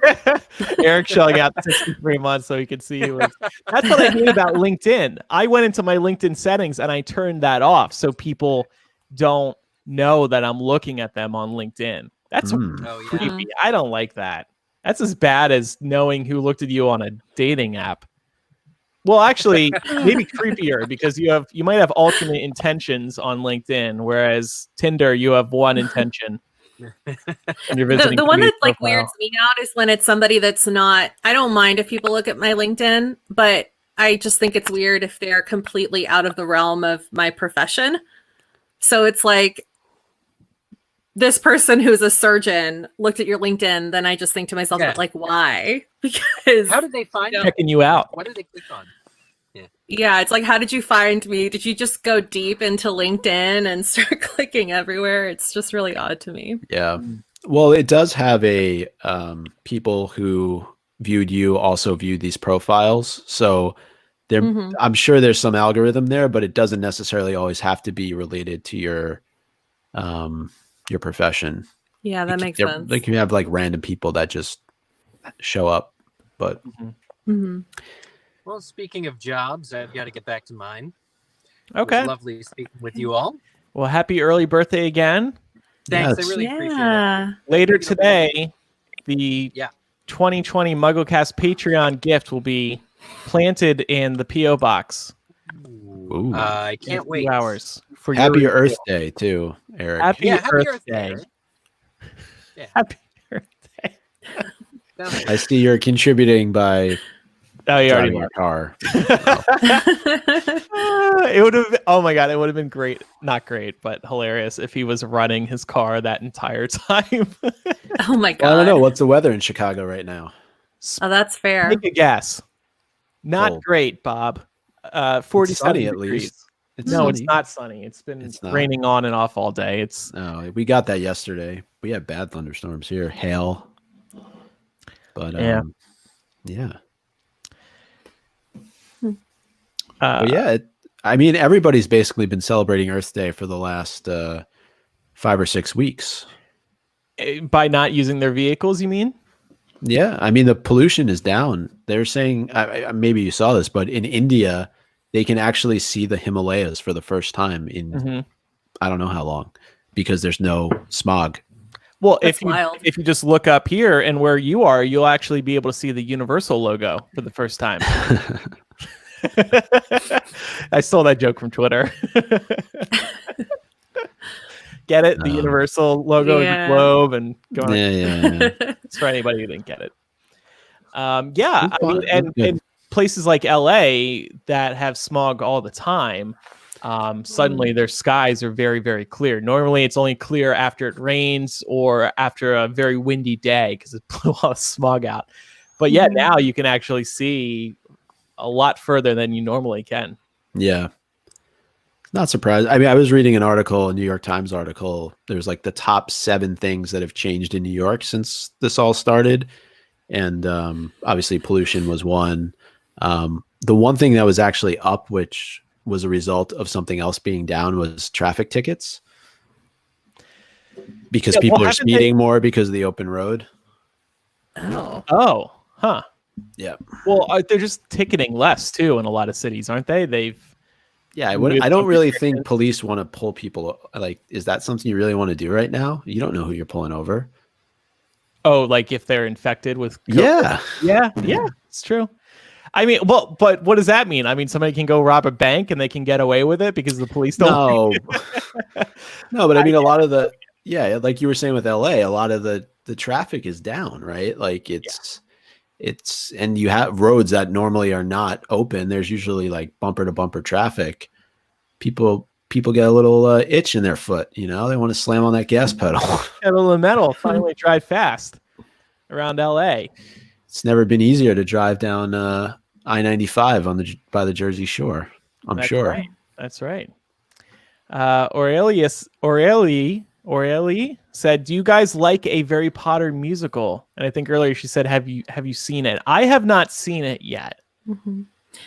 Eric shelling out 63 months so he could see you. That's what I hate about LinkedIn. I went into my LinkedIn settings and I turned that off so people don't know that I'm looking at them on LinkedIn. That's creepy. I don't like that. That's as bad as knowing who looked at you on a dating app. Well, actually, maybe creepier because you might have alternate intentions on LinkedIn, whereas Tinder you have one intention. And you're visiting the one that like weirds me out is when it's somebody that's not. I don't mind if people look at my LinkedIn, but I just think it's weird if they're completely out of the realm of my profession. So it's like, this person who's a surgeon looked at your LinkedIn, then I just think to myself, but like, why? Because how did they find checking you out? What did they click on? Yeah, it's like, how did you find me? Did you just go deep into LinkedIn and start clicking everywhere? It's just really odd to me. Yeah. Well, it does have a people who viewed you also viewed these profiles. So there, I'm sure there's some algorithm there, but it doesn't necessarily always have to be related to your profession. Yeah, that makes sense. Like you have like random people that just show up, but. Well, speaking of jobs, I've got to get back to mine. Okay. It was lovely speaking with you all. Well, happy early birthday again. Thanks. Yes. I really appreciate it. Later today, the 2020 MuggleCast Patreon gift will be planted in the P.O. box. Ooh. I can't wait. 2 hours for Happy your Earth Day too, Eric. Happy Happy Earth Day. Yeah. Happy Earth Day. I see you're contributing by Oh, you already driving a car. It would have. Oh my god, it would have been great. Not great, but hilarious if he was running his car that entire time. Oh my god. Well, I don't know. What's the weather in Chicago right now? Oh, that's fair. Take a guess. Not Cold. great, Bob. 47 sunny at degrees. least. No, it's not sunny. It's been raining on and off all day. It's No, we got that yesterday. We had bad thunderstorms here, hail. But yeah. But yeah, I mean, everybody's basically been celebrating Earth Day for the last 5 or 6 weeks. by not using their vehicles, you mean? Yeah, I mean, the pollution is down. They're saying, maybe you saw this, but in India, they can actually see the Himalayas for the first time in I don't know how long, because there's no smog. Well, That's if you just look up here and where you are, you'll actually be able to see the Universal logo for the first time. I stole that joke from Twitter. Get it? The Universal logo, the globe, and go on. Yeah. It's for anybody who didn't get it. I mean, and places like LA that have smog all the time, suddenly their skies are very, very clear. Normally, it's only clear after it rains or after a very windy day because it blew all the smog out. But yeah, now you can actually see a lot further than you normally can. Yeah. Not surprised. I mean, I was reading an article, a New York Times article. There's like the top 7 things that have changed in New York since this all started. And obviously pollution was one. The one thing that was actually up, which was a result of something else being down, was traffic tickets. Because people are speeding more because of the open road. Oh, huh. Yeah. Well, they're just ticketing less too in a lot of cities, aren't they? I don't really think police want to pull people. Like, is that something you really want to do right now? You don't know who you're pulling over. Oh, like if they're infected with COVID? Yeah, it's true. I mean, well, but what does that mean? I mean, somebody can go rob a bank and they can get away with it because the police don't. No, but I mean, a lot of the like you were saying with LA, a lot of the traffic is down, right? Like it's and you have roads that normally are not open. There's usually like bumper to bumper traffic. People get a little itch in their foot, you know, they want to slam on that gas pedal. Pedal to the metal, finally drive fast around LA. It's never been easier to drive down I-95 by the Jersey Shore. I'm sure. Right. That's right. Aurelie said, "Do you guys like a Harry Potter musical?" And I think earlier she said, "Have you seen it?" I have not seen it yet.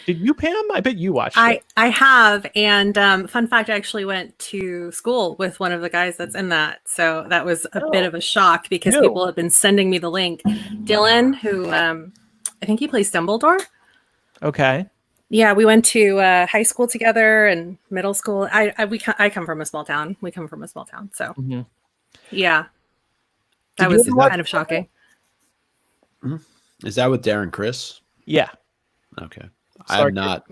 Did you, Pam? I bet you watched it. I have, and fun fact, I actually went to school with one of the guys that's in that, so that was a bit of a shock because people have been sending me the link. Dylan, who I think he plays Dumbledore. Okay. Yeah, we went to high school together and middle school. I come from a small town. We come from a small town, so yeah, that was kind of shocking. Is that with Darren Criss? Yeah. Okay. I have not.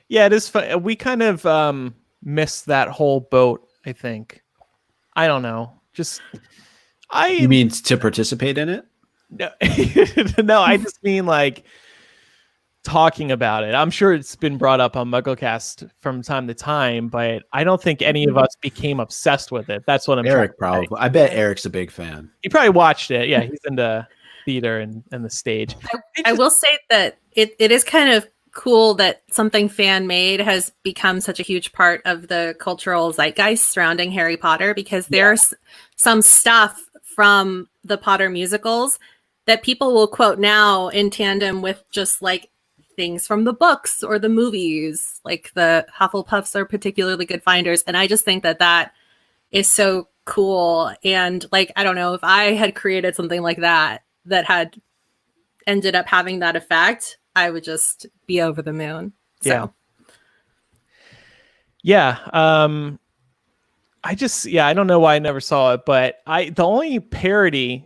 Yeah, it is fun. We kind of missed that whole boat, I think. I don't know. You mean to participate in it? No, no, I just mean like talking about it. I'm sure it's been brought up on MuggleCast from time to time, but I don't think any of us became obsessed with it. That's what I'm Eric trying to probably. I bet Eric's a big fan. He probably watched it. Yeah, he's into theater and the stage. I will say that it is kind of cool that something fan made has become such a huge part of the cultural zeitgeist surrounding Harry Potter, because there's some stuff from the Potter musicals that people will quote now in tandem with just like things from the books or the movies. Like the Hufflepuffs are particularly good finders. And I just think that that is so cool. And like, I don't know, if I had created something like that had ended up having that effect, I would just be over the moon. So. Yeah. I don't know why I never saw it, but the only parody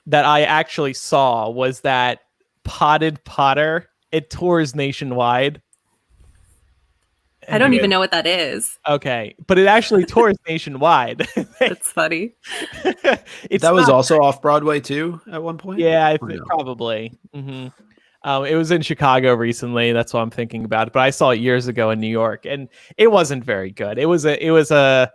that I actually saw was that Potted Potter. It tours nationwide. I don't even know what that is. Okay, but it actually tours nationwide. That's funny. That was also off Broadway too at one point? Yeah, probably. Mm-hmm. It was in Chicago recently. That's what I'm thinking about it. But I saw it years ago in New York, and it wasn't very good. It was a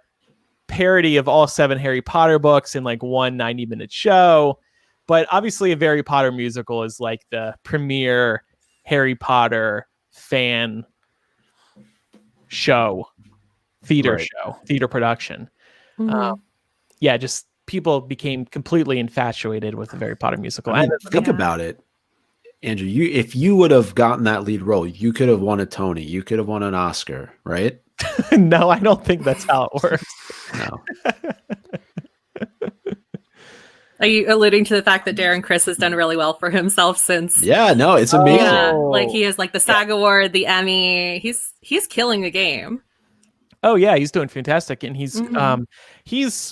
parody of all 7 Harry Potter books in like one 90-minute show. But obviously, a Harry Potter musical is like the premier Harry Potter fan show, theater production. Mm-hmm. Just people became completely infatuated with the Harry Potter musical. And think about it, Andrew. If you would have gotten that lead role, you could have won a Tony. You could have won an Oscar, right? No, I don't think that's how it works. No. Are you alluding to the fact that Darren Criss has done really well for himself since? Yeah, no, it's amazing. Yeah, like he has like the SAG Award, the Emmy. He's killing the game. Oh yeah, he's doing fantastic, and he's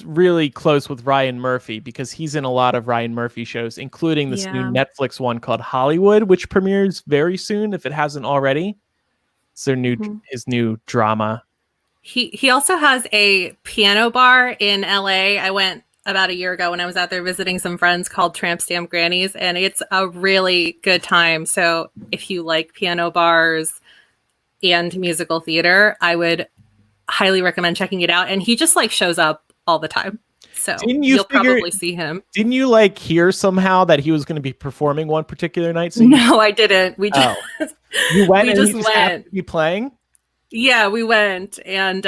really close with Ryan Murphy because he's in a lot of Ryan Murphy shows, including this new Netflix one called Hollywood, which premieres very soon if it hasn't already. It's his new drama. He also has a piano bar in LA. I went about a year ago when I was out there visiting some friends, called Tramp Stamp Grannies, and it's a really good time. So if you like piano bars and musical theater, I would highly recommend checking it out. And he just like shows up all the time. So you'll probably see him. Didn't you like hear somehow that he was going to be performing one particular night? So no, I didn't. We just you went and just happened to be playing? Yeah, we went and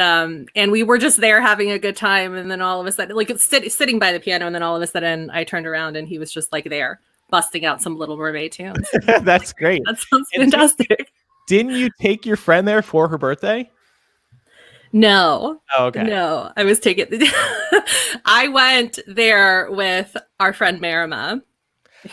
we were just there having a good time, and then all of a sudden, like sitting by the piano, and then all of a sudden I turned around and he was just like there busting out some Little Mermaid tunes. That's great. That sounds fantastic. Didn't you take your friend there for her birthday? No. Oh, okay. No, I was taking. I went there with our friend Marima,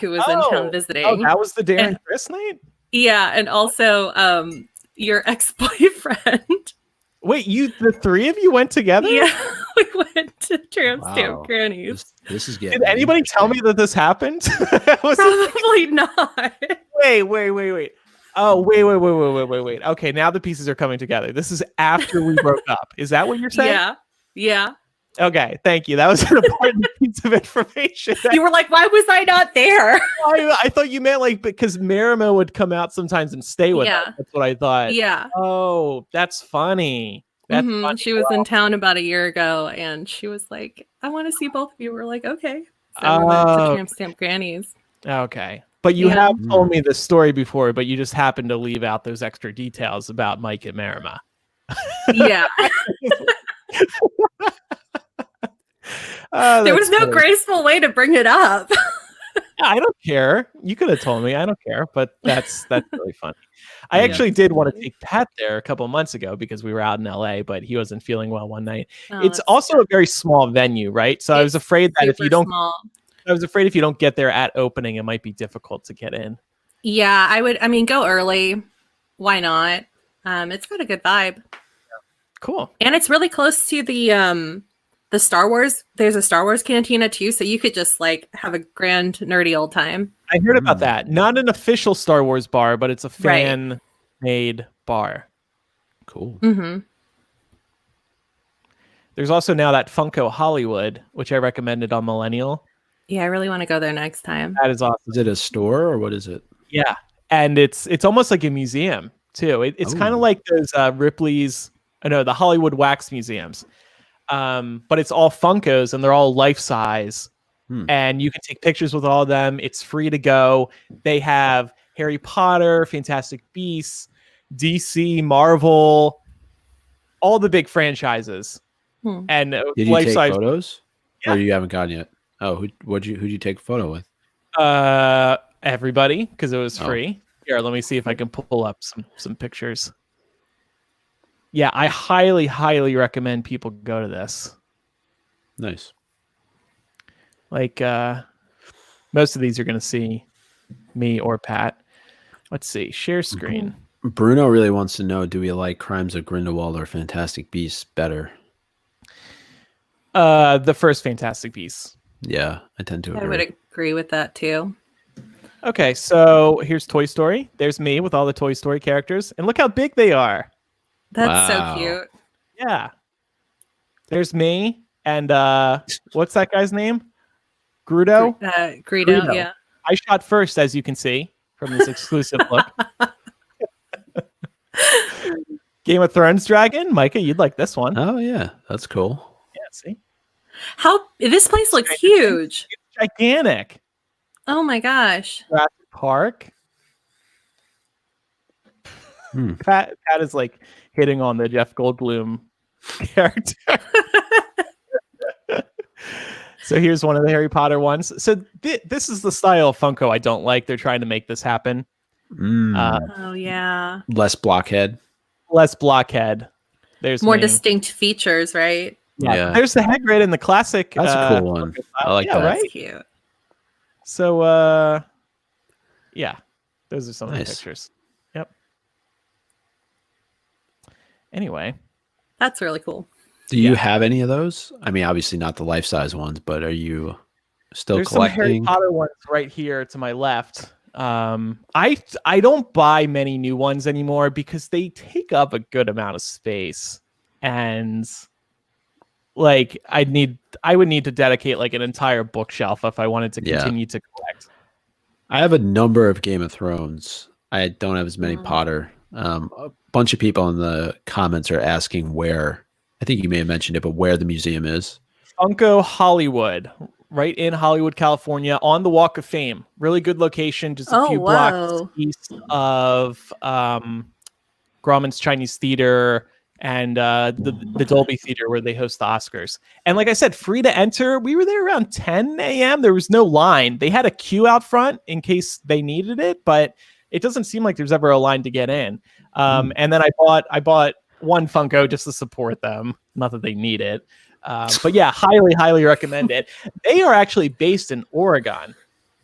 who was in town visiting. Oh, that was the Darren Criss night? Yeah, and also your ex-boyfriend. Wait, the 3 of you went together? Yeah, we went to Tramp Stamp Grannies. This is getting. Did anybody tell me that this happened? Probably not. Wait. Oh, wait. Okay, now the pieces are coming together. This is after we broke up. Is that what you're saying? Yeah. Okay, thank you. That was an important piece of information. You were like, why was I not there? I thought you meant like because Marima would come out sometimes and stay with us. That's what I thought. Yeah. Oh, that's funny. That's funny. She was in town about a year ago, and she was like, I want to see both of you. We're like, okay. So we went to Tramp Stamp Grannies. Okay. But you have told me this story before, but you just happened to leave out those extra details about Mike and Marima. Yeah. There was no graceful way to bring it up. I don't care. You could have told me. I don't care. But that's really funny. I actually did want to take Pat there a couple months ago because we were out in LA, but he wasn't feeling well one night. It's also a very small venue, right? So I was afraid that if you don't get there at opening, it might be difficult to get in. Yeah, I mean, go early. Why not? It's got a good vibe. Cool. And it's really close to the Star Wars. There's a Star Wars cantina too, so you could just like have a grand nerdy old time. I heard about that. Not an official Star Wars bar, but it's a fan-made bar. Cool. Mm-hmm. There's also now that Funko Hollywood, which I recommended on Millennial. Yeah, I really want to go there next time. That is awesome. Is it a store or what is it? Yeah, and it's almost like a museum too. It's kind of like those the Hollywood wax museums. But it's all Funkos and they're all life size and you can take pictures with all of them. It's free to go. They have Harry Potter, Fantastic Beasts, DC, Marvel, all the big franchises. And did you take life-size photos? Yeah. Or you haven't gone yet? Oh, who'd you take a photo with? Everybody, because it was free. Here, let me see if I can pull up some pictures. Yeah, I highly, highly recommend people go to this. Nice. Like, most of these you're going to see me or Pat. Let's see. Share screen. Bruno really wants to know, do we like Crimes of Grindelwald or Fantastic Beasts better? The first Fantastic Beasts. Yeah, I tend to agree. I would agree with that too. Okay, so here's Toy Story. There's me with all the Toy Story characters. And look how big they are. That's so cute. Yeah. There's me. And what's that guy's name? Grudo? Greedo, yeah. I shot first, as you can see, from this exclusive look. Game of Thrones dragon. Micah, you'd like this one. Oh, yeah. That's cool. Yeah, see? This place looks huge. It's gigantic. Oh my gosh. Jurassic Park. Pat is like hitting on the Jeff Goldblum character. So here's one of the Harry Potter ones. So this is the style of Funko I don't like. They're trying to make this happen. Oh yeah. Less blockhead. Less blockhead. There's more me. distinct features, right? Yeah. There's the Hagrid in the classic. That's a cool one. I like that. Right? That's cute. So yeah, those are some of the pictures. Yep. Anyway, that's really cool. Do you have any of those? I mean, obviously not the life-size ones, but are you still there's collecting? Some Harry Potter ones right here to my left. I don't buy many new ones anymore because they take up a good amount of space, and like I would need to dedicate like an entire bookshelf if I wanted to continue to collect. I have a number of Game of Thrones. I don't have as many Potter. A bunch of people in the comments are asking where. I think you may have mentioned it, but where the museum is. Funko Hollywood, right in Hollywood, California, on the Walk of Fame. Really good location, just a few blocks east of Grauman's Chinese Theater and the Dolby Theater where they host the Oscars. And like I said, free to enter. We were there around 10 a.m. There was no line. They had a queue out front in case they needed it, but it doesn't seem like there's ever a line to get in. And then I bought one Funko just to support them. Not that they need it. But yeah, highly, highly recommend it. They are actually based in Oregon.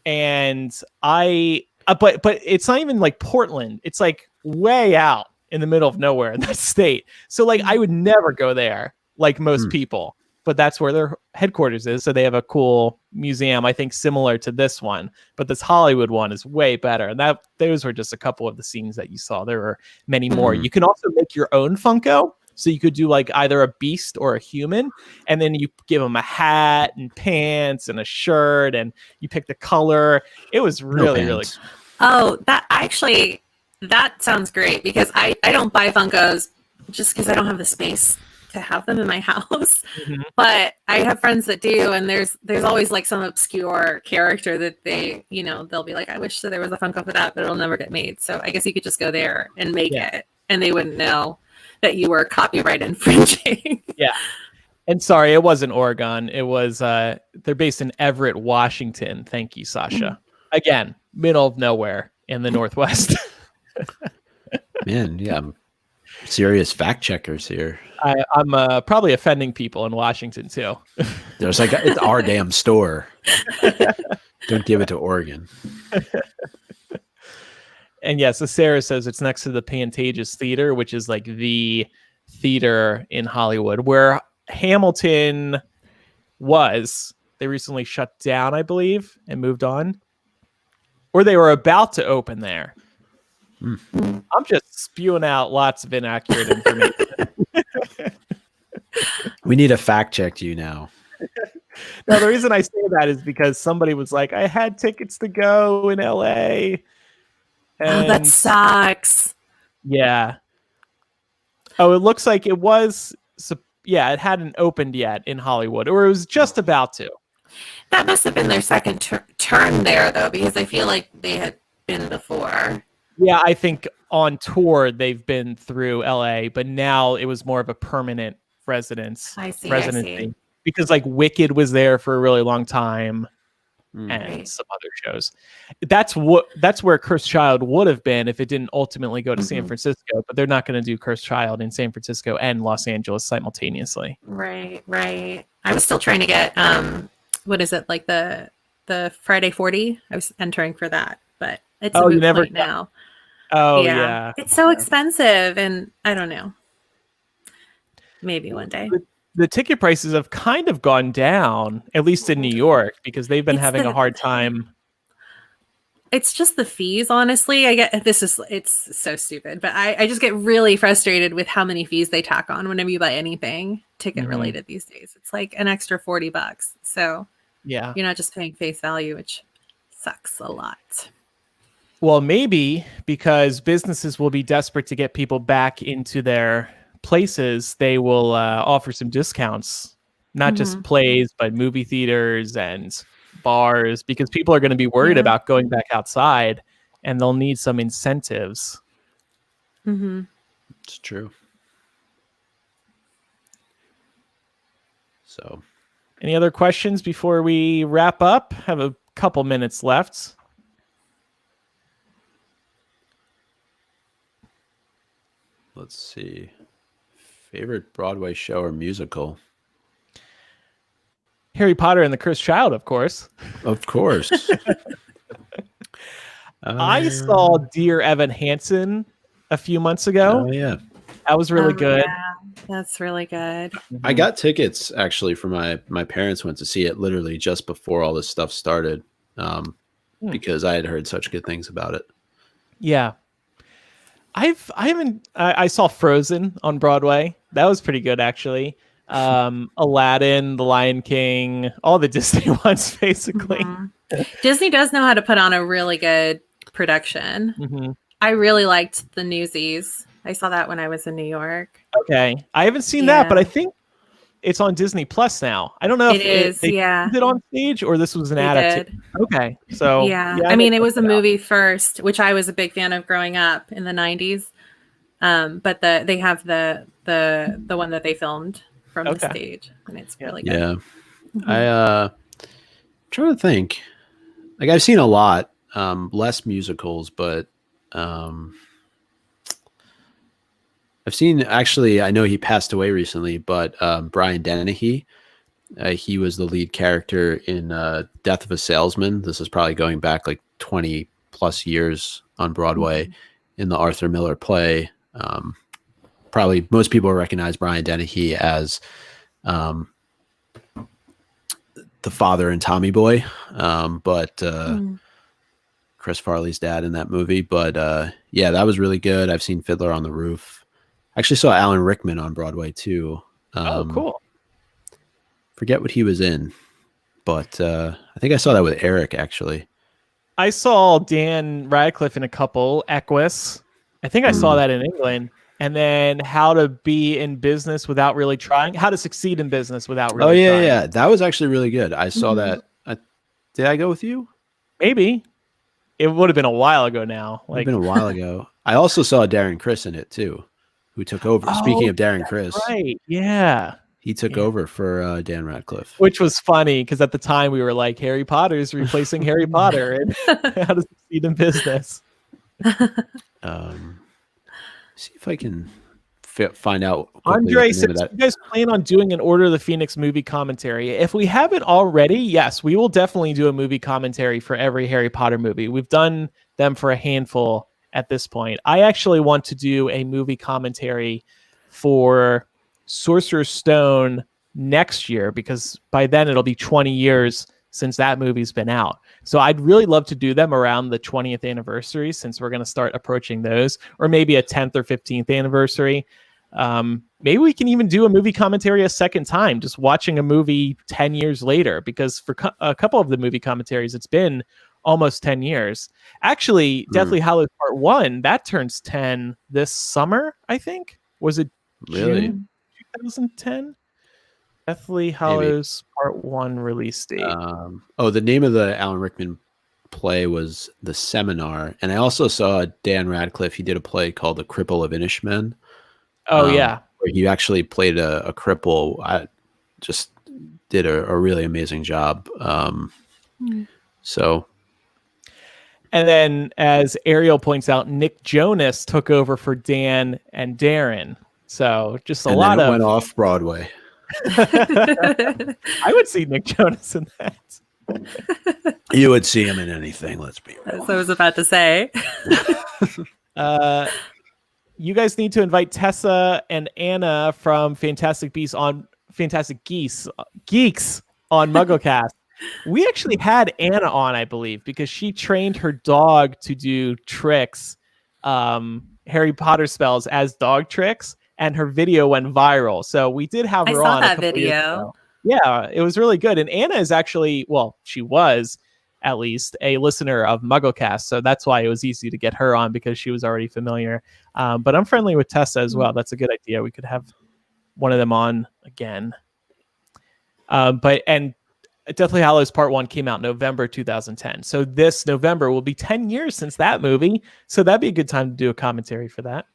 And but it's not even like Portland. It's like way out in the middle of nowhere in that state. So like I would never go there like most people. But that's where their headquarters is. So they have a cool museum, I think, similar to this one. But this Hollywood one is way better. And those were just a couple of the scenes that you saw. There were many more. You can also make your own Funko. So you could do like either a beast or a human. And then you give them a hat and pants and a shirt. And you pick the color. It was really, really cool. Oh, that sounds great. Because I don't buy Funkos just because I don't have the space to have them in my house. But I have friends that do, and there's always like some obscure character that they'll be like, I wish that there was a Funko for that, but it'll never get made. So I guess you could just go there and make it, and they wouldn't know that you were copyright infringing. Yeah. And sorry, it wasn't Oregon. It was they're based in Everett, Washington. Thank you, Sasha. Again, middle of nowhere in the Northwest. Man, yeah. Serious fact checkers here. I'm probably offending people in Washington too. There's like it's our damn store. Don't give it to Oregon. And yeah, so Sarah says it's next to the Pantages Theater, which is like the theater in Hollywood where Hamilton was. They recently shut down, I believe, and moved on, or they were about to open there. I'm just spewing out lots of inaccurate information. We need a fact check you now. No, the reason I say that is because somebody was like, I had tickets to go in LA. And that sucks. Yeah. Oh, it looks like it was. Yeah, it hadn't opened yet in Hollywood, or it was just about to. That must have been their second turn there, though, because I feel like they had been before. Yeah, I think on tour they've been through LA, but now it was more of a permanent residency. Because like Wicked was there for a really long time and some other shows. That's where Cursed Child would have been if it didn't ultimately go to San Francisco, but they're not going to do Cursed Child in San Francisco and Los Angeles simultaneously. Right. I was still trying to get what is it, like the Friday 40? I was entering for that, but it's a moot point now. Oh yeah. It's so expensive, and I don't know. Maybe one day. The ticket prices have kind of gone down, at least in New York, because they've been having a hard time. It's just the fees, honestly. It's so stupid, but I just get really frustrated with how many fees they tack on whenever you buy anything ticket related these days. It's like an extra $40. So yeah, you're not just paying face value, which sucks a lot. Well, maybe because businesses will be desperate to get people back into their places, they will offer some discounts, not just plays, but movie theaters and bars, because people are going to be worried about going back outside and they'll need some incentives. It's true. So, any other questions before we wrap up? Have a couple minutes left. Let's see. Favorite Broadway show or musical? Harry Potter and the Cursed Child, of course. Of course. I saw Dear Evan Hansen a few months ago. Oh, yeah. That was really good. Yeah, that's really good. I got tickets, actually, for my parents went to see it literally just before all this stuff started, because I had heard such good things about it. Yeah. I saw Frozen on Broadway. That was pretty good, actually. Aladdin, The Lion King, all the Disney ones, basically. Disney does know how to put on a really good production. I really liked the Newsies. I saw that when I was in New York. Okay. I haven't seen that, but I think it's on Disney Plus now. I don't know if they did it on stage or this was an adaptation. Okay. So yeah, I mean, it was a movie first, which I was a big fan of growing up in the 90s. But they have the one that they filmed from the stage, and it's really good. Yeah. I'm trying to think. Like, I've seen a lot, less musicals, but I've seen, actually, I know he passed away recently, but Brian Dennehy, he was the lead character in Death of a Salesman. This is probably going back like 20 plus years on Broadway in the Arthur Miller play. Probably most people recognize Brian Dennehy as the father in Tommy Boy, but Chris Farley's dad in that movie. But yeah, that was really good. I've seen Fiddler on the Roof. Actually saw Alan Rickman on Broadway too. Oh, cool. Forget what he was in, but I think I saw that with Eric, actually. I saw Dan Radcliffe in a couple, Equus. I think I saw that in England. And then How to Be in Business Without Really Trying. How to Succeed in Business Without Really Trying. Yeah. That was actually really good. I saw that. Did I go with you? Maybe. It would have been a while ago now. It would have been a while ago. I also saw Darren Criss in it too, who took over. Speaking of Darren Criss. Right. Yeah. He took over for Dan Radcliffe. Which was funny because at the time we were like, Harry Potter's replacing Harry Potter and How to Succeed in Business. See if I can find out. Andre, since you guys plan on doing an Order of the Phoenix movie commentary, if we haven't already, yes, we will definitely do a movie commentary for every Harry Potter movie. We've done them for a handful at this point. I actually want to do a movie commentary for Sorcerer's Stone next year, because by then it'll be 20 years since that movie's been out. So I'd really love to do them around the 20th anniversary, since we're going to start approaching those, or maybe a 10th or 15th anniversary. Maybe we can even do a movie commentary a second time, just watching a movie 10 years later, because for a couple of the movie commentaries, it's been almost 10 years. Actually, Deathly Hallows Part 1, that turns 10 this summer, I think. Was it June 2010? Deathly Hallows Part 1 release date. The name of the Alan Rickman play was The Seminar, and I also saw Dan Radcliffe. He did a play called The Cripple of Inishmen. Oh yeah, where he actually played a cripple. I just did a really amazing job. So, and then as Ariel points out, Nick Jonas took over for Dan and Darren. So just a lot of went off Broadway. I would see Nick Jonas in that. You would see him in anything. Let's be real. As I was about to say. You guys need to invite Tessa and Anna from Fantastic Geeks on MuggleCast. We actually had Anna on, I believe, because she trained her dog to do tricks, Harry Potter spells as dog tricks, and her video went viral. So we did have her on. I saw that video. Yeah, it was really good. And Anna is actually, well, she was at least a listener of MuggleCast. So that's why it was easy to get her on, because she was already familiar. But I'm friendly with Tessa as well. That's a good idea. We could have one of them on again. And Deathly Hallows Part 1 came out November 2010. So this November will be 10 years since that movie. So that'd be a good time to do a commentary for that.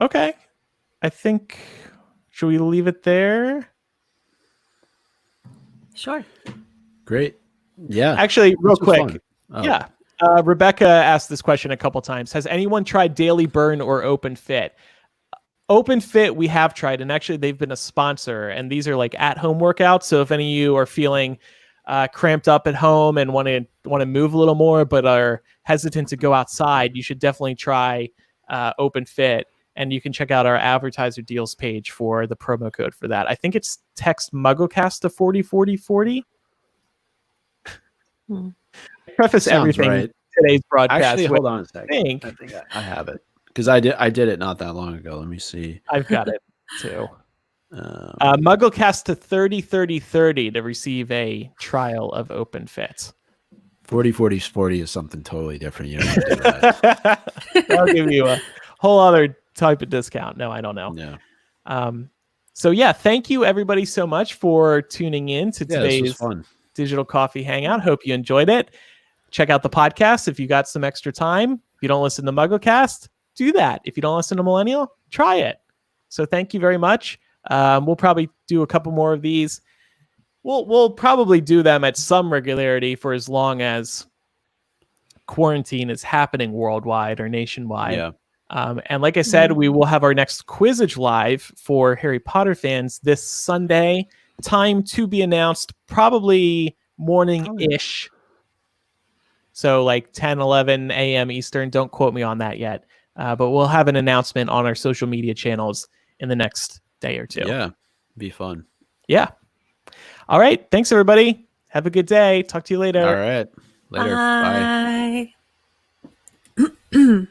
Okay. I think, should we leave it there? Sure. Great. Yeah. Actually, real quick. Fun. Oh. Yeah. Rebecca asked this question a couple times. Has anyone tried Daily Burn or Open Fit? Open Fit we have tried, and actually they've been a sponsor, and these are like at-home workouts. So if any of you are feeling cramped up at home and want to move a little more but are hesitant to go outside, you should definitely try Open Fit, and you can check out our advertiser deals page for the promo code for that. I think it's text MuggleCast to 404040. Preface Sounds everything right. Today's broadcast. Actually, hold on a second. I think I have it, because I did it not that long ago. Let me see. I've got it too. MuggleCast to 303030 to receive a trial of Open Fit. 40 is something totally different. You don't have to do that. I'll give you a whole other type of discount. No, I don't know. Yeah. So yeah, thank you everybody so much for tuning in to This today's was fun. Digital Coffee Hangout. Hope you enjoyed it. Check out the podcast if you got some extra time. If you don't listen to MuggleCast, do that. If you don't listen to Millennial, try it. So thank you very much. We'll probably do a couple more of these. We'll probably do them at some regularity for as long as quarantine is happening worldwide or nationwide. Yeah. And like I said, we will have our next Quizzage live for Harry Potter fans this Sunday. Time to be announced, probably morning-ish. So like 10, 11 a.m. Eastern. Don't quote me on that yet. But we'll have an announcement on our social media channels in the next day or two. Yeah. Be fun. Yeah. All right. Thanks, everybody. Have a good day. Talk to you later. All right. Later. Bye. Bye.